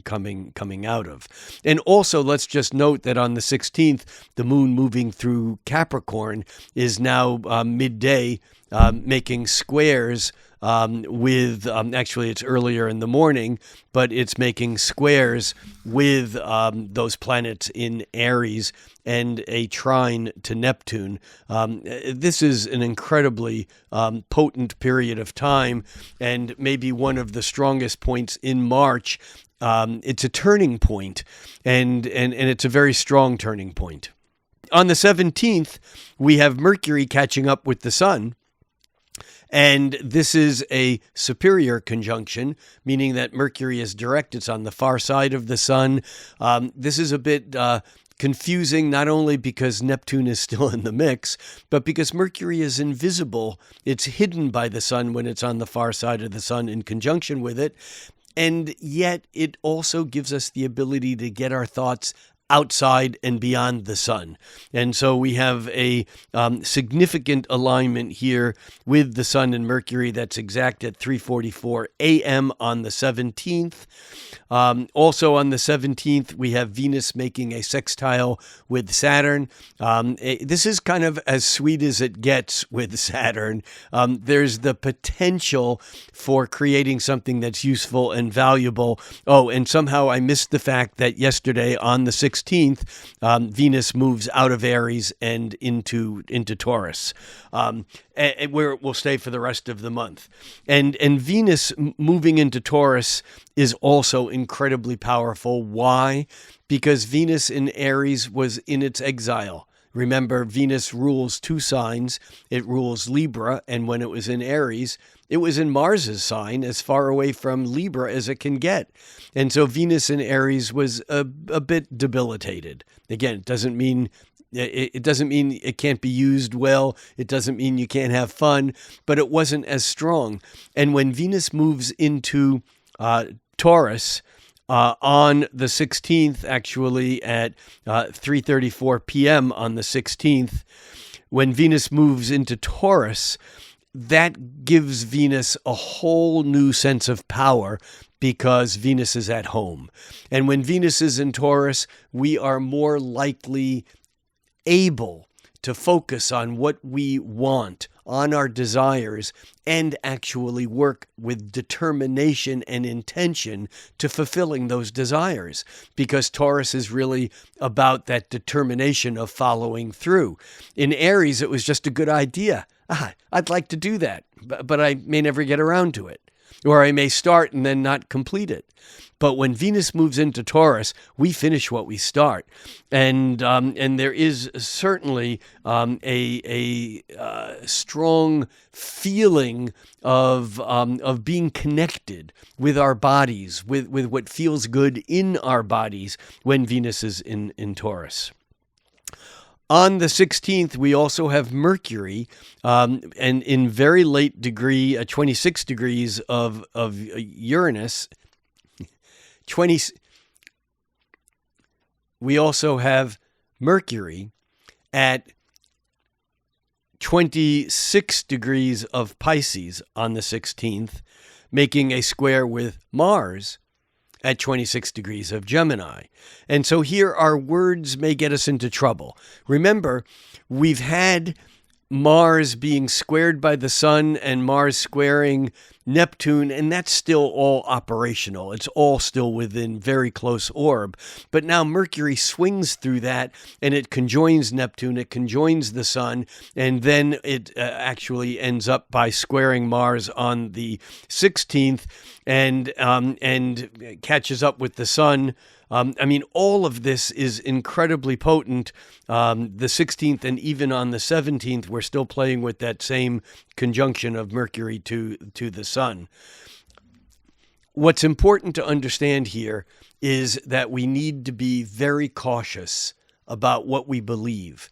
coming out of. And also, let's just note that on the 16th, the moon moving through Capricorn is now midday, making squares with, actually it's earlier in the morning, but it's making squares with those planets in Aries and a trine to Neptune. This is an incredibly potent period of time, and maybe one of the strongest points in March. It's a turning point, and it's a very strong turning point. On the 17th, we have Mercury catching up with the Sun. And this is a superior conjunction, meaning that Mercury is direct. It's on the far side of the Sun. This is a bit confusing, not only because Neptune is still in the mix, but because Mercury is invisible. It's hidden by the Sun when it's on the far side of the Sun in conjunction with it. And yet it also gives us the ability to get our thoughts outside and beyond the sun. And so we have a significant alignment here with the sun and Mercury that's exact at 3:44 a.m. on the 17th. Also on the 17th, we have Venus making a sextile with Saturn. This is kind of as sweet as it gets with Saturn. There's the potential for creating something that's useful and valuable. Oh, and somehow I missed the fact that yesterday on the 16th, Venus moves out of Aries and into Taurus, where it will stay for the rest of the month. And Venus moving into Taurus is also incredibly powerful. Why? Because Venus in Aries was in its exile. Remember, Venus rules two signs. It rules Libra, and when it was in Aries, it was in Mars's sign, as far away from Libra as it can get. And so Venus in Aries was a bit debilitated. Again, it doesn't mean it can't be used well. It doesn't mean you can't have fun, but it wasn't as strong. And when Venus moves into Taurus, on the 16th, actually at 3:34 p.m. on the 16th, when Venus moves into Taurus, that gives Venus a whole new sense of power because Venus is at home. And when Venus is in Taurus, we are more likely able to focus on what we want, on our desires, and actually work with determination and intention to fulfilling those desires, because Taurus is really about that determination of following through. In Aries, it was just a good idea. I'd like to do that, but I may never get around to it, or I may start and then not complete it. But when Venus moves into Taurus, we finish what we start, and there is certainly a strong feeling of being connected with our bodies, with what feels good in our bodies when Venus is in Taurus. On the 16th, we also have Mercury, and in very late degree, 26 degrees of Uranus. We also have Mercury at 26 degrees of Pisces on the 16th, making a square with Mars at 26 degrees of Gemini. And so here our words may get us into trouble. Remember, we've had Mars being squared by the sun and Mars squaring Neptune, and that's still all operational. It's all still within very close orb. But now Mercury swings through that, and it conjoins Neptune, it conjoins the sun, and then it actually ends up by squaring Mars on the 16th and catches up with the sun. All of this is incredibly potent. The 16th and even on the 17th, we're still playing with that same conjunction of Mercury to the sun. What's important to understand here is that we need to be very cautious about what we believe.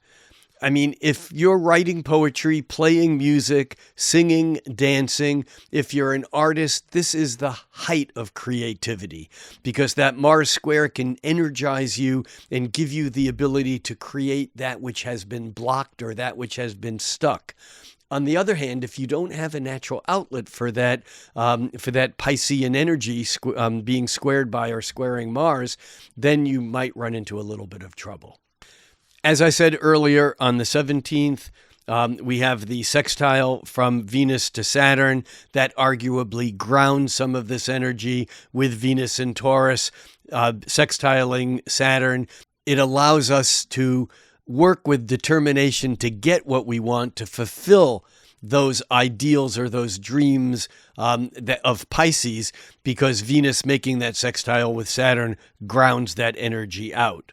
I mean, if you're writing poetry, playing music, singing, dancing, if you're an artist, this is the height of creativity, because that Mars square can energize you and give you the ability to create that which has been blocked or that which has been stuck. On the other hand, if you don't have a natural outlet for that Piscean energy being squared by or squaring Mars, then you might run into a little bit of trouble. As I said earlier, on the 17th, we have the sextile from Venus to Saturn that arguably grounds some of this energy with Venus in Taurus, sextiling Saturn. It allows us to work with determination to get what we want, to fulfill those ideals or those dreams of Pisces, because Venus making that sextile with Saturn grounds that energy out.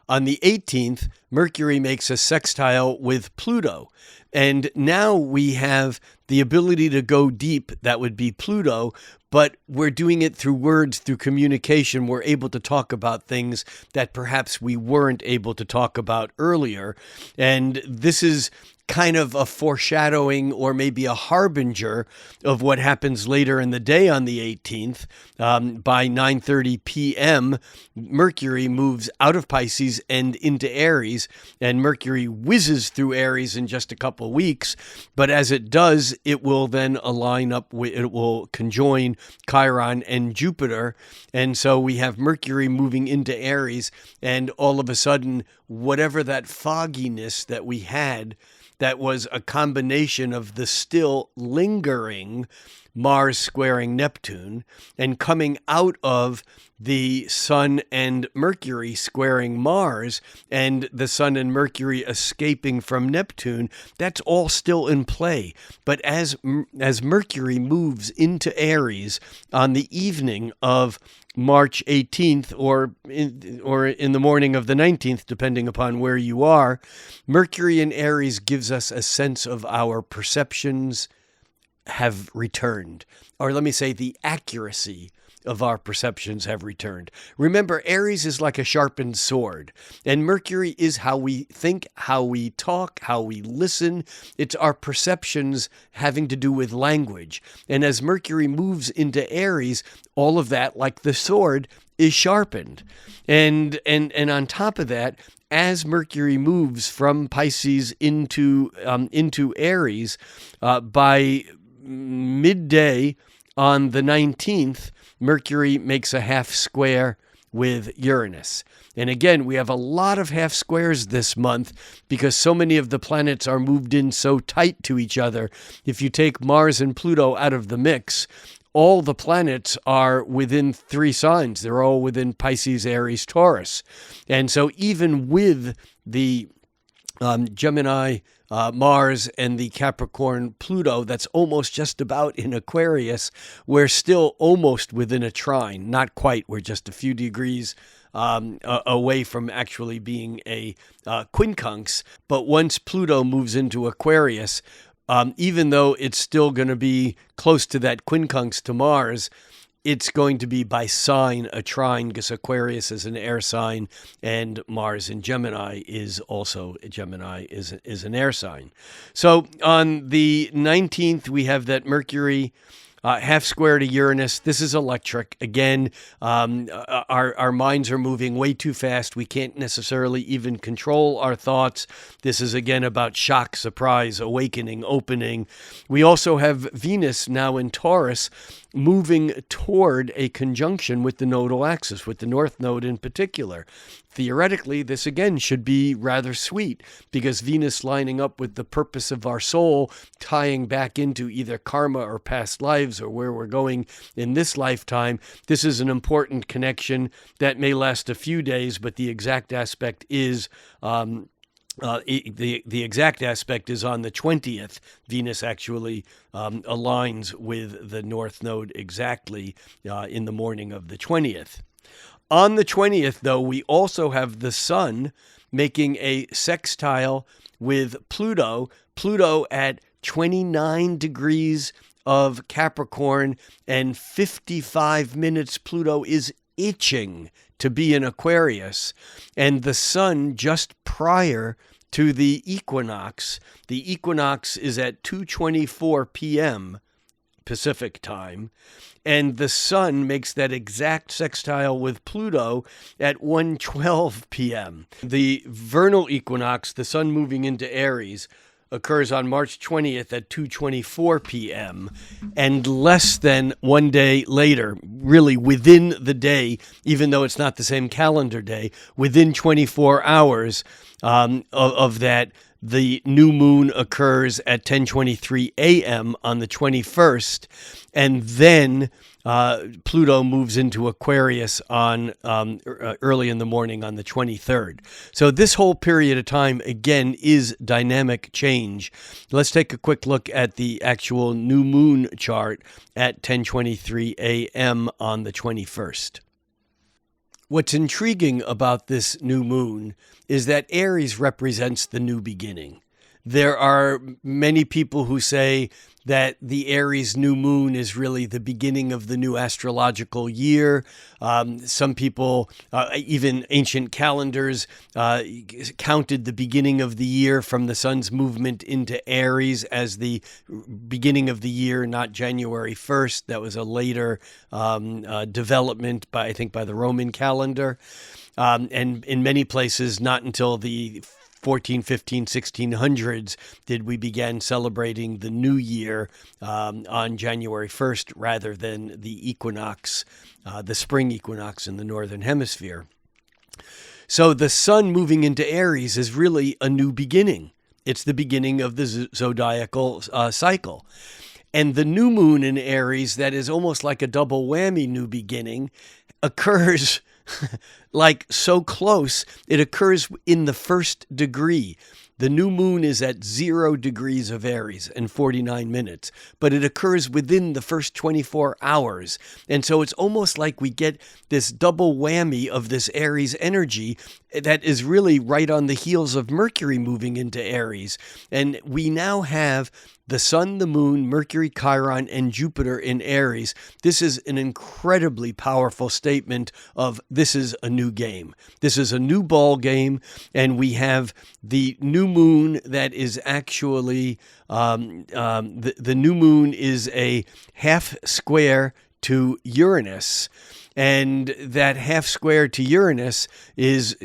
On the 18th, Mercury makes a sextile with Pluto. And now we have the ability to go deep. That would be Pluto. But we're doing it through words, through communication. We're able to talk about things that perhaps we weren't able to talk about earlier. And this is kind of a foreshadowing or maybe a harbinger of what happens later in the day on the 18th. By 9:30 p.m., Mercury moves out of Pisces and into Aries, and Mercury whizzes through Aries in just a couple of weeks. But as it does, it will then it will conjoin Chiron and Jupiter. And so we have Mercury moving into Aries, and all of a sudden, whatever that fogginess that we had, that was a combination of the still lingering Mars squaring Neptune and coming out of the Sun and Mercury squaring Mars and the Sun and Mercury escaping from Neptune, that's all still in play. But as Mercury moves into Aries on the evening of March 18th or in the morning of the 19th, depending upon where you are, Mercury in Aries gives us a sense of our perceptions have returned. Or let me say the accuracy of our perceptions have returned. Remember, Aries is like a sharpened sword, and Mercury is how we think, how we talk, how we listen. It's our perceptions having to do with language. And as Mercury moves into Aries, all of that, like the sword, is sharpened. And on top of that, as Mercury moves from Pisces into Aries, by midday on the 19th, Mercury makes a half square with Uranus. And again, we have a lot of half squares this month because so many of the planets are moved in so tight to each other. If you take Mars and Pluto out of the mix, all the planets are within 3 signs. They're all within Pisces, Aries, Taurus. And so even with the Gemini, Mars, and the Capricorn Pluto, that's almost just about in Aquarius, we're still almost within a trine. Not quite. We're just a few degrees away from actually being a quincunx. But once Pluto moves into Aquarius, even though it's still going to be close to that quincunx to Mars, it's going to be by sign a trine, because Aquarius is an air sign and Mars in Gemini is also is an air sign. So on the 19th, we have that Mercury half square to Uranus. This is electric. Again, our minds are moving way too fast. We can't necessarily even control our thoughts. This is, again, about shock, surprise, awakening, opening. We also have Venus now in Taurus, moving toward a conjunction with the nodal axis, with the North Node in particular. Theoretically, this again should be rather sweet, because Venus lining up with the purpose of our soul, tying back into either karma or past lives or where we're going in this lifetime. This is an important connection that may last a few days, but the exact aspect is the exact aspect is on the 20th. Venus actually aligns with the North Node exactly in the morning of the 20th. On the 20th, though, we also have the Sun making a sextile with Pluto. Pluto at 29 degrees of Capricorn and 55 minutes. Pluto is itching to be in Aquarius, and the Sun just prior to the equinox. The equinox is at 2:24 p.m. Pacific time, and the Sun makes that exact sextile with Pluto at 1:12 p.m. The vernal equinox, the Sun moving into Aries, occurs on March 20th at 2:24 p.m. and less than 1 day later, really within the day, even though it's not the same calendar day, within 24 hours of that, the new moon occurs at 10:23 a.m. on the 21st, and then Pluto moves into Aquarius on early in the morning on the 23rd. So this whole period of time, again, is dynamic change. Let's take a quick look at the actual new moon chart at 10:23 a.m. on the 21st. What's intriguing about this new moon is that Aries represents the new beginning. There are many people who say that the Aries new moon is really the beginning of the new astrological year. Some people, even ancient calendars, counted the beginning of the year from the sun's movement into Aries as the beginning of the year, not January 1st. That was a later development I think, by the Roman calendar. And in many places, not until the 14, 15, 1600s did we begin celebrating the new year on January 1st rather than the equinox, the spring equinox in the northern hemisphere. So the sun moving into Aries is really a new beginning. It's the beginning of the zodiacal cycle. And the new moon in Aries, that is almost like a double whammy new beginning, occurs like so close. It occurs in the first degree. The new moon is at 0 degrees of Aries and 49 minutes, but it occurs within the first 24 hours. And so it's almost like we get this double whammy of this Aries energy that is really right on the heels of Mercury moving into Aries. And we now have the sun, the moon, Mercury, Chiron, and Jupiter in Aries. This is an incredibly powerful statement of this is a new game. This is a new ball game, and we have the new moon that is actually, the new moon is a half square to Uranus. And that half square to Uranus is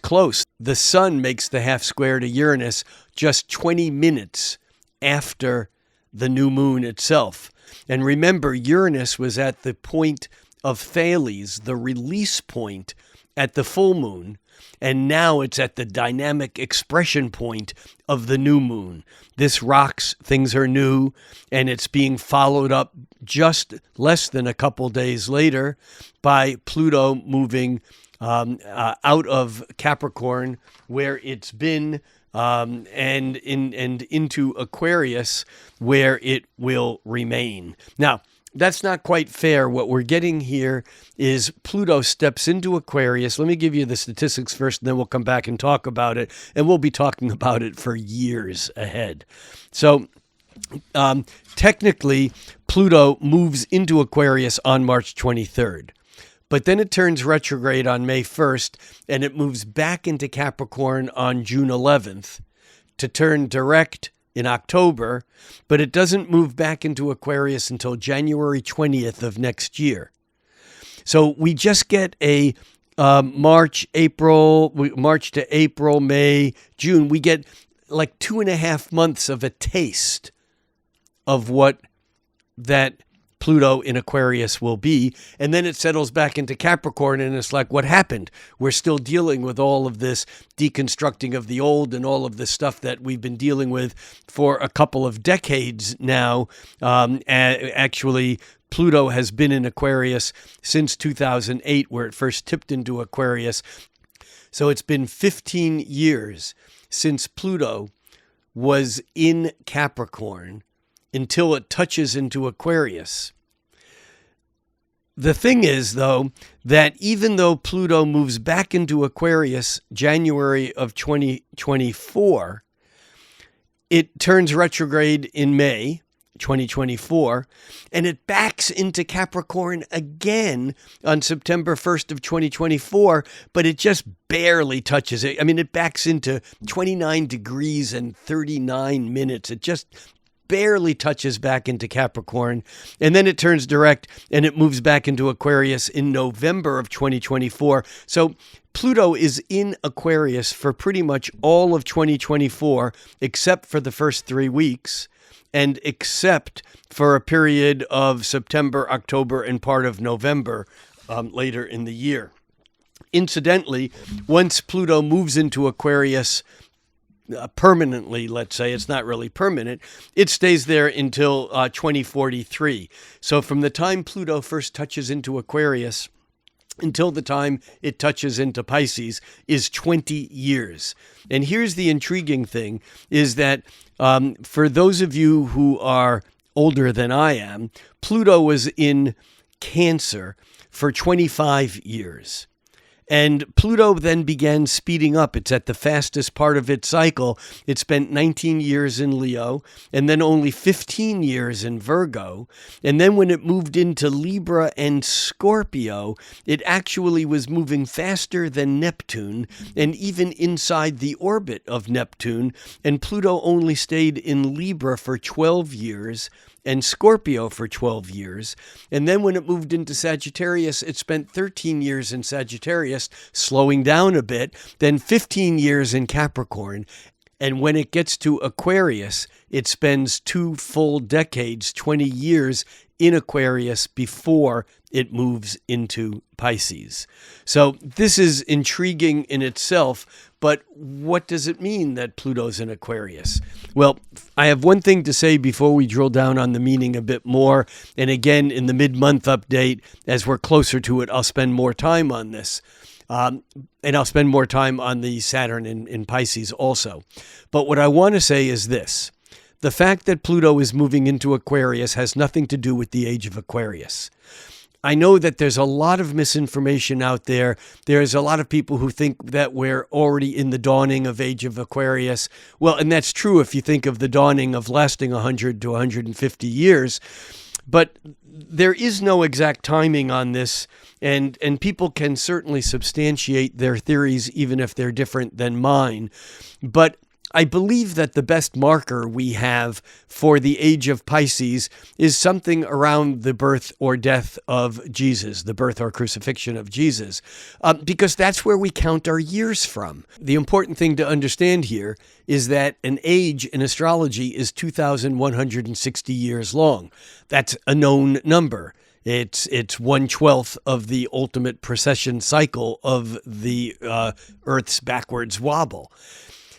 close. The sun makes the half square to Uranus just 20 minutes after the new moon itself. And remember, Uranus was at the point of Thales, the release point at the full moon, and now it's at the dynamic expression point of the new moon. This rocks, things are new, and it's being followed up just less than a couple days later by Pluto moving out of Capricorn, where it's been, and into Aquarius, where it will remain. Now, that's not quite fair. What we're getting here is Pluto steps into Aquarius. Let me give you the statistics first, and then we'll come back and talk about it. And we'll be talking about it for years ahead. So technically, Pluto moves into Aquarius on March 23rd. But then it turns retrograde on May 1st, and it moves back into Capricorn on June 11th to turn direct in October, but it doesn't move back into Aquarius until January 20th of next year. So we just get a March to April, May, June. We get like 2.5 months of a taste of what that Pluto in Aquarius will be, and then it settles back into Capricorn, and it's like, what happened? We're still dealing with all of this deconstructing of the old and all of this stuff that we've been dealing with for a couple of decades now. Actually, Pluto has been in Aquarius since 2008, where it first tipped into Aquarius. So it's been 15 years since Pluto was in Capricorn until it touches into Aquarius. The thing is, though, that even though Pluto moves back into Aquarius January of 2024, it turns retrograde in May 2024, and it backs into Capricorn again on September 1st of 2024, but it just barely touches it. I mean, it backs into 29 degrees and 39 minutes. It just barely touches back into Capricorn, and then it turns direct and it moves back into Aquarius in November of 2024. So Pluto is in Aquarius for pretty much all of 2024, except for the first 3 weeks, and except for a period of September, October, and part of November later in the year. Incidentally, once Pluto moves into Aquarius permanently, let's say, it's not really permanent, it stays there until 2043. So from the time Pluto first touches into Aquarius until the time it touches into Pisces is 20 years. And here's the intriguing thing, is that for those of you who are older than I am, Pluto was in Cancer for 25 years. And Pluto then began speeding up. It's at the fastest part of its cycle. It spent 19 years in Leo, and then only 15 years in Virgo. And then when it moved into Libra and Scorpio, it actually was moving faster than Neptune, and even inside the orbit of Neptune. And Pluto only stayed in Libra for 12 years. And Scorpio for 12 years. And then when it moved into Sagittarius, it spent 13 years in Sagittarius, slowing down a bit, then 15 years in Capricorn. And when it gets to Aquarius, it spends 2 full decades, 20 years in Aquarius before it moves into Pisces. So this is intriguing in itself, but what does it mean that Pluto's in Aquarius? Well, I have one thing to say before we drill down on the meaning a bit more. And again, in the mid-month update, as we're closer to it, I'll spend more time on this. And I'll spend more time on the Saturn in Pisces also. But what I want to say is this. The fact that Pluto is moving into Aquarius has nothing to do with the age of Aquarius. I know that there's a lot of misinformation out there. There's a lot of people who think that we're already in the dawning of age of Aquarius. Well, and that's true if you think of the dawning of lasting 100 to 150 years. But there is no exact timing on this, and people can certainly substantiate their theories even if they're different than mine. But I believe that the best marker we have for the age of Pisces is something around the birth or death of Jesus, the birth or crucifixion of Jesus, because that's where we count our years from. The important thing to understand here is that an age in astrology is 2,160 years long. That's a known number. It's 1/12 of the ultimate precession cycle of the Earth's backwards wobble.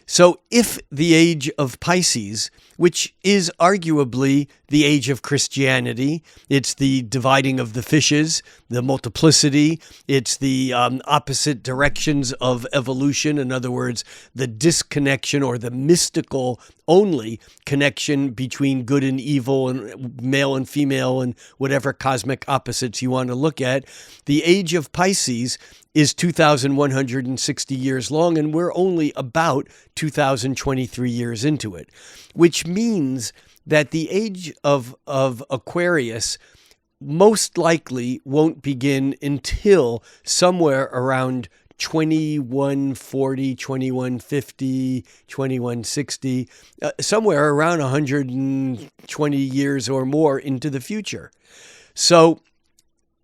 So if the age of Pisces, which is arguably the age of Christianity, it's the dividing of the fishes, the multiplicity, it's the opposite directions of evolution. In other words, the disconnection or the mystical only connection between good and evil and male and female and whatever cosmic opposites you want to look at. The age of Pisces is 2,160 years long, and we're only about 2,023 years into it, which means that the age of Aquarius most likely won't begin until somewhere around 2140, 2150, 2160, somewhere around 120 years or more into the future. So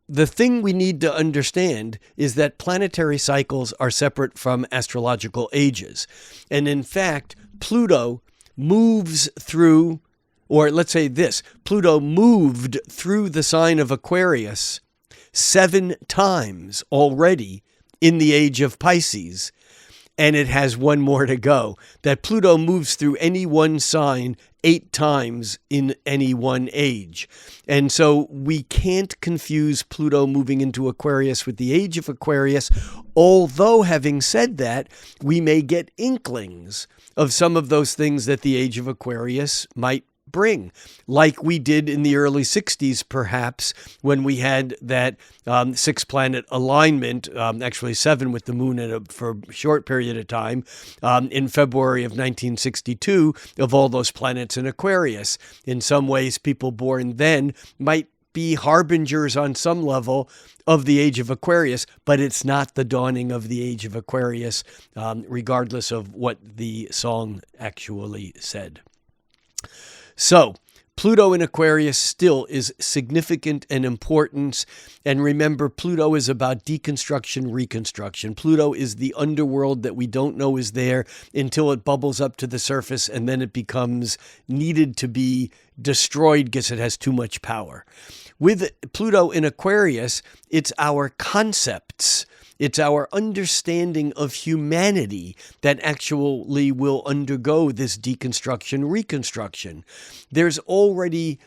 the thing we need to understand is that planetary cycles are separate from astrological ages. And in fact, Pluto moves through, or let's say this, Pluto moved through the sign of Aquarius 7 times already in the age of Pisces, and it has one more to go. That Pluto moves through any one sign 8 times in any one age. And so we can't confuse Pluto moving into Aquarius with the age of Aquarius, although having said that, we may get inklings of some of those things that the age of Aquarius might bring, like we did in the early 60s, perhaps, when we had that 6-planet alignment, actually 7 with the moon for a short period of time, in February of 1962, of all those planets in Aquarius. In some ways, people born then might be harbingers on some level of the age of Aquarius, but it's not the dawning of the age of Aquarius, regardless of what the song actually said. So, Pluto in Aquarius still is significant and important. And remember, Pluto is about deconstruction, reconstruction. Pluto is the underworld that we don't know is there until it bubbles up to the surface, and then it becomes needed to be destroyed because it has too much power. With Pluto in Aquarius, it's our concepts. It's our understanding of humanity that actually will undergo this deconstruction, reconstruction. There's already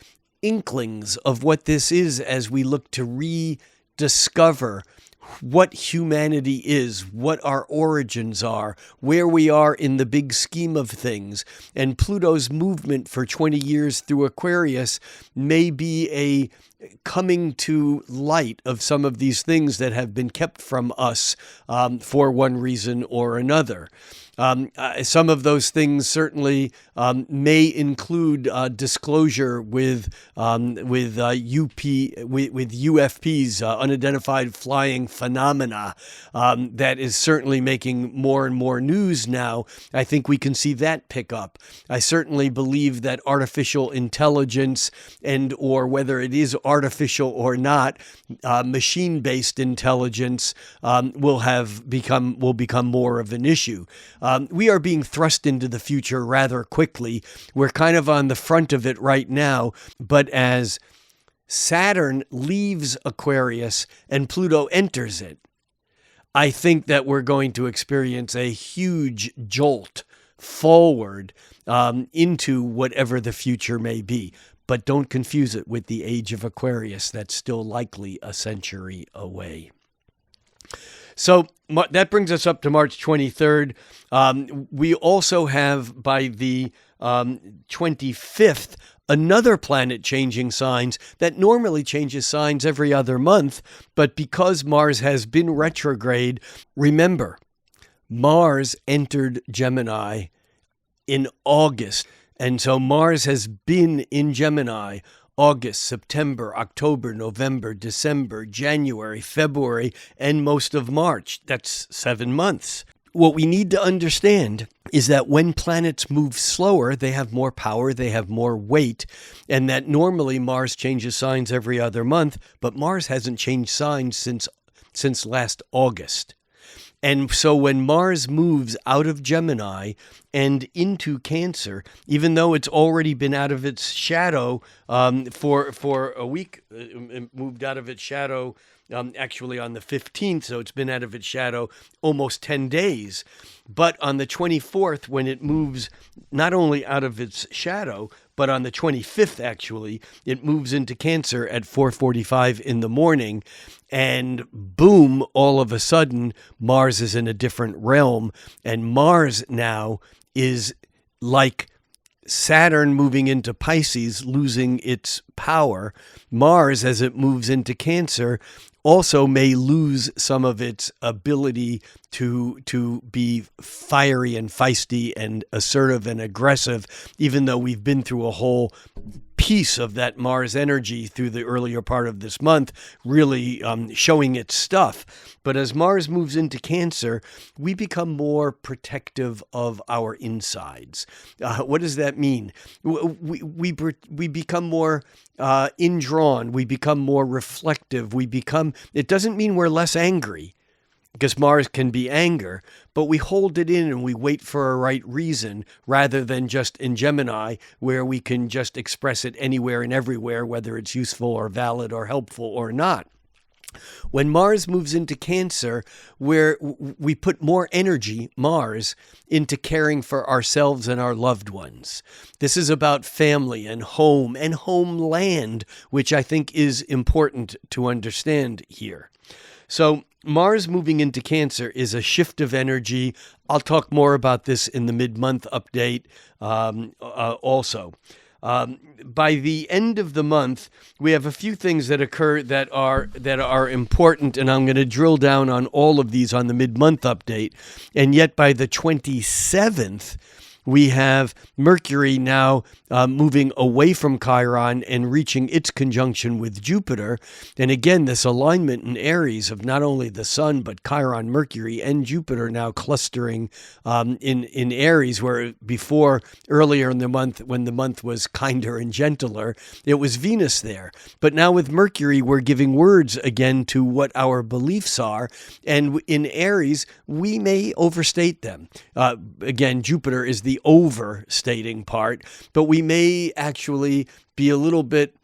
inklings of what this is as we look to rediscover what humanity is, what our origins are, where we are in the big scheme of things. And Pluto's movement for 20 years through Aquarius may be a coming to light of some of these things that have been kept from us for one reason or another. Some of those things certainly may include disclosure with UFPs, unidentified flying phenomena, that is certainly making more and more news now. I think we can see that pick up. I certainly believe that artificial intelligence, and or whether it is artificial or not, machine-based intelligence will become more of an issue. We are being thrust into the future rather quickly. We're kind of on the front of it right now, but as Saturn leaves Aquarius and Pluto enters it, I think that we're going to experience a huge jolt forward into whatever the future may be. But don't confuse it with the age of Aquarius. That's still likely a century away. So that brings us up to March 23rd. We also have, by the 25th, another planet changing signs that normally changes signs every other month. But because Mars has been retrograde, remember, Mars entered Gemini in August. And so Mars has been in Gemini August, September, October, November, December, January, February, and most of March. That's 7 months. What we need to understand is that when planets move slower, they have more power, they have more weight, and that normally Mars changes signs every other month, but Mars hasn't changed signs since last August. And so when Mars moves out of Gemini and into Cancer, even though it's already been out of its shadow for a week, it moved out of its shadow actually on the 15th, so it's been out of its shadow almost 10 days. But on the 24th, when it moves not only out of its shadow, but on the 25th, actually, it moves into Cancer at 4:45 in the morning. And boom, all of a sudden, Mars is in a different realm. And Mars now is like Saturn moving into Pisces, losing its power. Mars, as it moves into Cancer, also may lose some of its ability to be fiery and feisty and assertive and aggressive, even though we've been through a whole piece of that Mars energy through the earlier part of this month, really showing its stuff. But as Mars moves into Cancer, we become more protective of our insides. What does that mean? We become more indrawn. We become more reflective. It doesn't mean we're less angry, because Mars can be anger, but we hold it in and we wait for a right reason, rather than just in Gemini, where we can just express it anywhere and everywhere, whether it's useful or valid or helpful or not. When Mars moves into Cancer, where we put more energy, Mars, into caring for ourselves and our loved ones. This is about family and homeland, which I think is important to understand here. So Mars moving into Cancer is a shift of energy. I'll talk more about this in the mid-month update also. By the end of the month, we have a few things that occur that are important, and I'm going to drill down on all of these on the mid-month update. And yet by the 27th, we have Mercury now moving away from Chiron and reaching its conjunction with Jupiter. And again, this alignment in Aries of not only the Sun, but Chiron, Mercury, and Jupiter now clustering in Aries, where before, earlier in the month, when the month was kinder and gentler, it was Venus there. But now with Mercury, we're giving words again to what our beliefs are. And in Aries, we may overstate them. Again, Jupiter is the overstating part, but we may actually be a little bit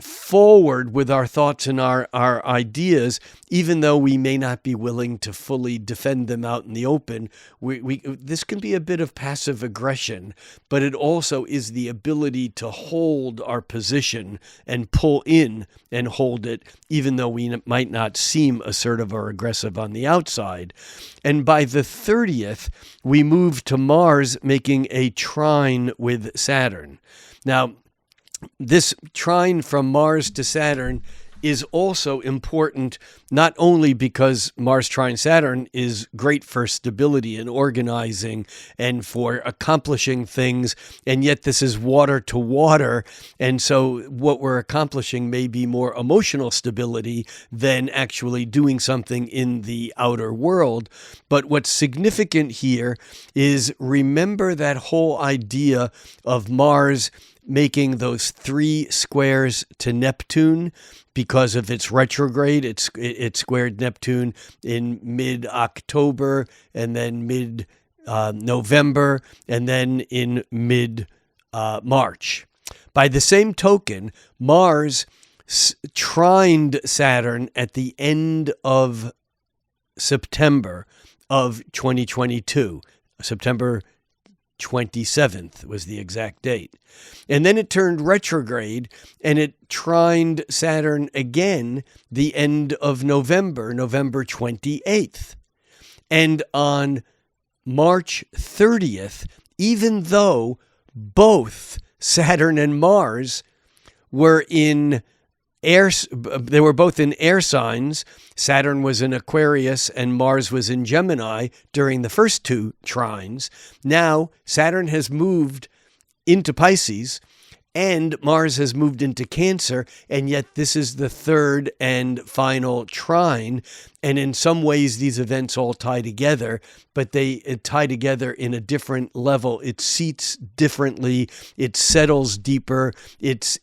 forward with our thoughts and our ideas, even though we may not be willing to fully defend them out in the open. This can be a bit of passive aggression, but it also is the ability to hold our position and pull in and hold it, even though we might not seem assertive or aggressive on the outside. And by the 30th, we move to Mars making a trine with Saturn. Now, this trine from Mars to Saturn is also important, not only because Mars trine Saturn is great for stability and organizing and for accomplishing things, and yet this is water to water, and so what we're accomplishing may be more emotional stability than actually doing something in the outer world. But what's significant here is, remember that whole idea of Mars making those 3 squares to Neptune because of its retrograde. It squared Neptune in mid-October, and then mid-November, and then in mid-March. By the same token, Mars trined Saturn at the end of September of 2022. September 27th was the exact date. And then it turned retrograde, and it trined Saturn again the end of November, November 28th. And on March 30th, even though both Saturn and Mars were in they were both in air signs. Saturn was in Aquarius and Mars was in Gemini during the first 2 trines. Now Saturn has moved into Pisces and Mars has moved into Cancer, and yet this is the 3rd and final trine. And in some ways, these events all tie together, but they tie together in a different level. It seats differently. It settles deeper. It's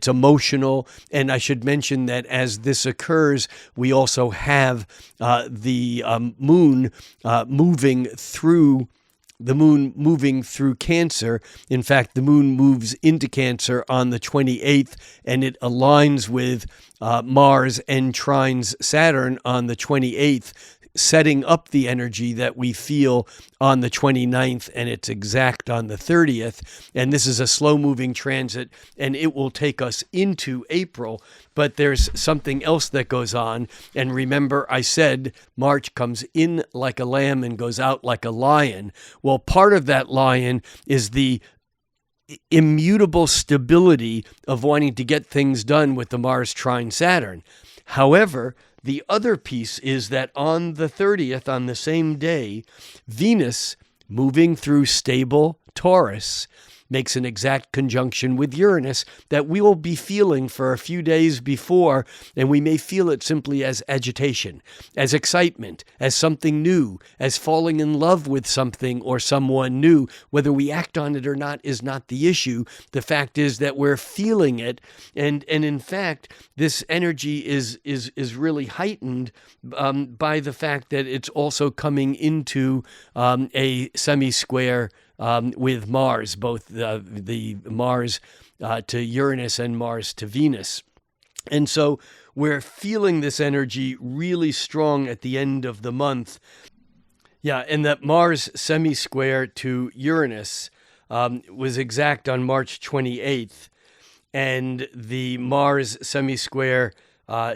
emotional. And I should mention that as this occurs, we also have the moon moving through. The moon moving through Cancer. In fact, the moon moves into Cancer on the 28th, and it aligns with Mars and trines Saturn on the 28th, setting up the energy that we feel on the 29th, and it's exact on the 30th. And this is a slow-moving transit, and it will take us into April. But there's something else that goes on. And remember, I said March comes in like a lamb and goes out like a lion. Well, part of that lion is the immutable stability of wanting to get things done with the Mars trine Saturn. However, the other piece is that on the 30th, on the same day, Venus, moving through stable Taurus, makes an exact conjunction with Uranus that we will be feeling for a few days before, and we may feel it simply as agitation, as excitement, as something new, as falling in love with something or someone new. Whether we act on it or not is not the issue. The fact is that we're feeling it, and in fact, this energy is really heightened by the fact that it's also coming into a semi-square with Mars, both the Mars to Uranus and Mars to Venus. And so we're feeling this energy really strong at the end of the month. Yeah, and that Mars semi-square to Uranus was exact on March 28th, and the Mars semi-square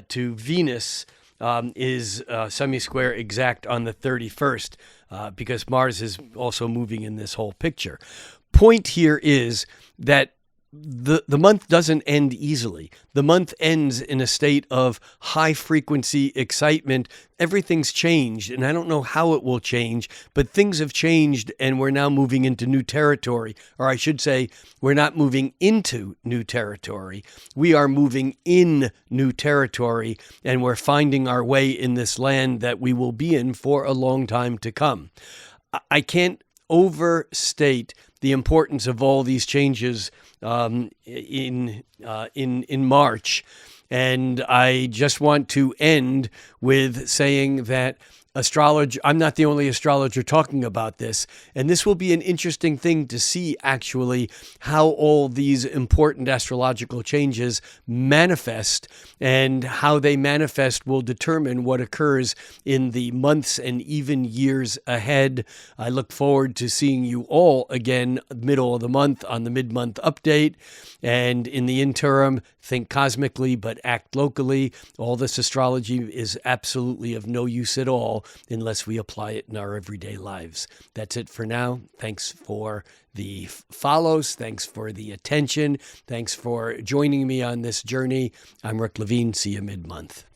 to Venus is semi-square exact on the 31st. Because Mars is also moving in this whole picture. Point here is that the month doesn't end easily. The month ends in a state of high frequency excitement. Everything's changed, and I don't know how it will change, but things have changed, and we're now moving into new territory. Or I should say, we're not moving into new territory. We are moving in new territory, and we're finding our way in this land that we will be in for a long time to come. I can't overstate the importance of all these changes in March. And I just want to end with saying that astrologer. I'm not the only astrologer talking about this. And this will be an interesting thing to see, actually, how all these important astrological changes manifest, and how they manifest will determine what occurs in the months and even years ahead. I look forward to seeing you all again middle of the month on the mid-month update. And in the interim, think cosmically but act locally. All this astrology is absolutely of no use at all unless we apply it in our everyday lives. That's it for now. Thanks for the follows. Thanks for the attention. Thanks for joining me on this journey. I'm Rick Levine. See you mid-month.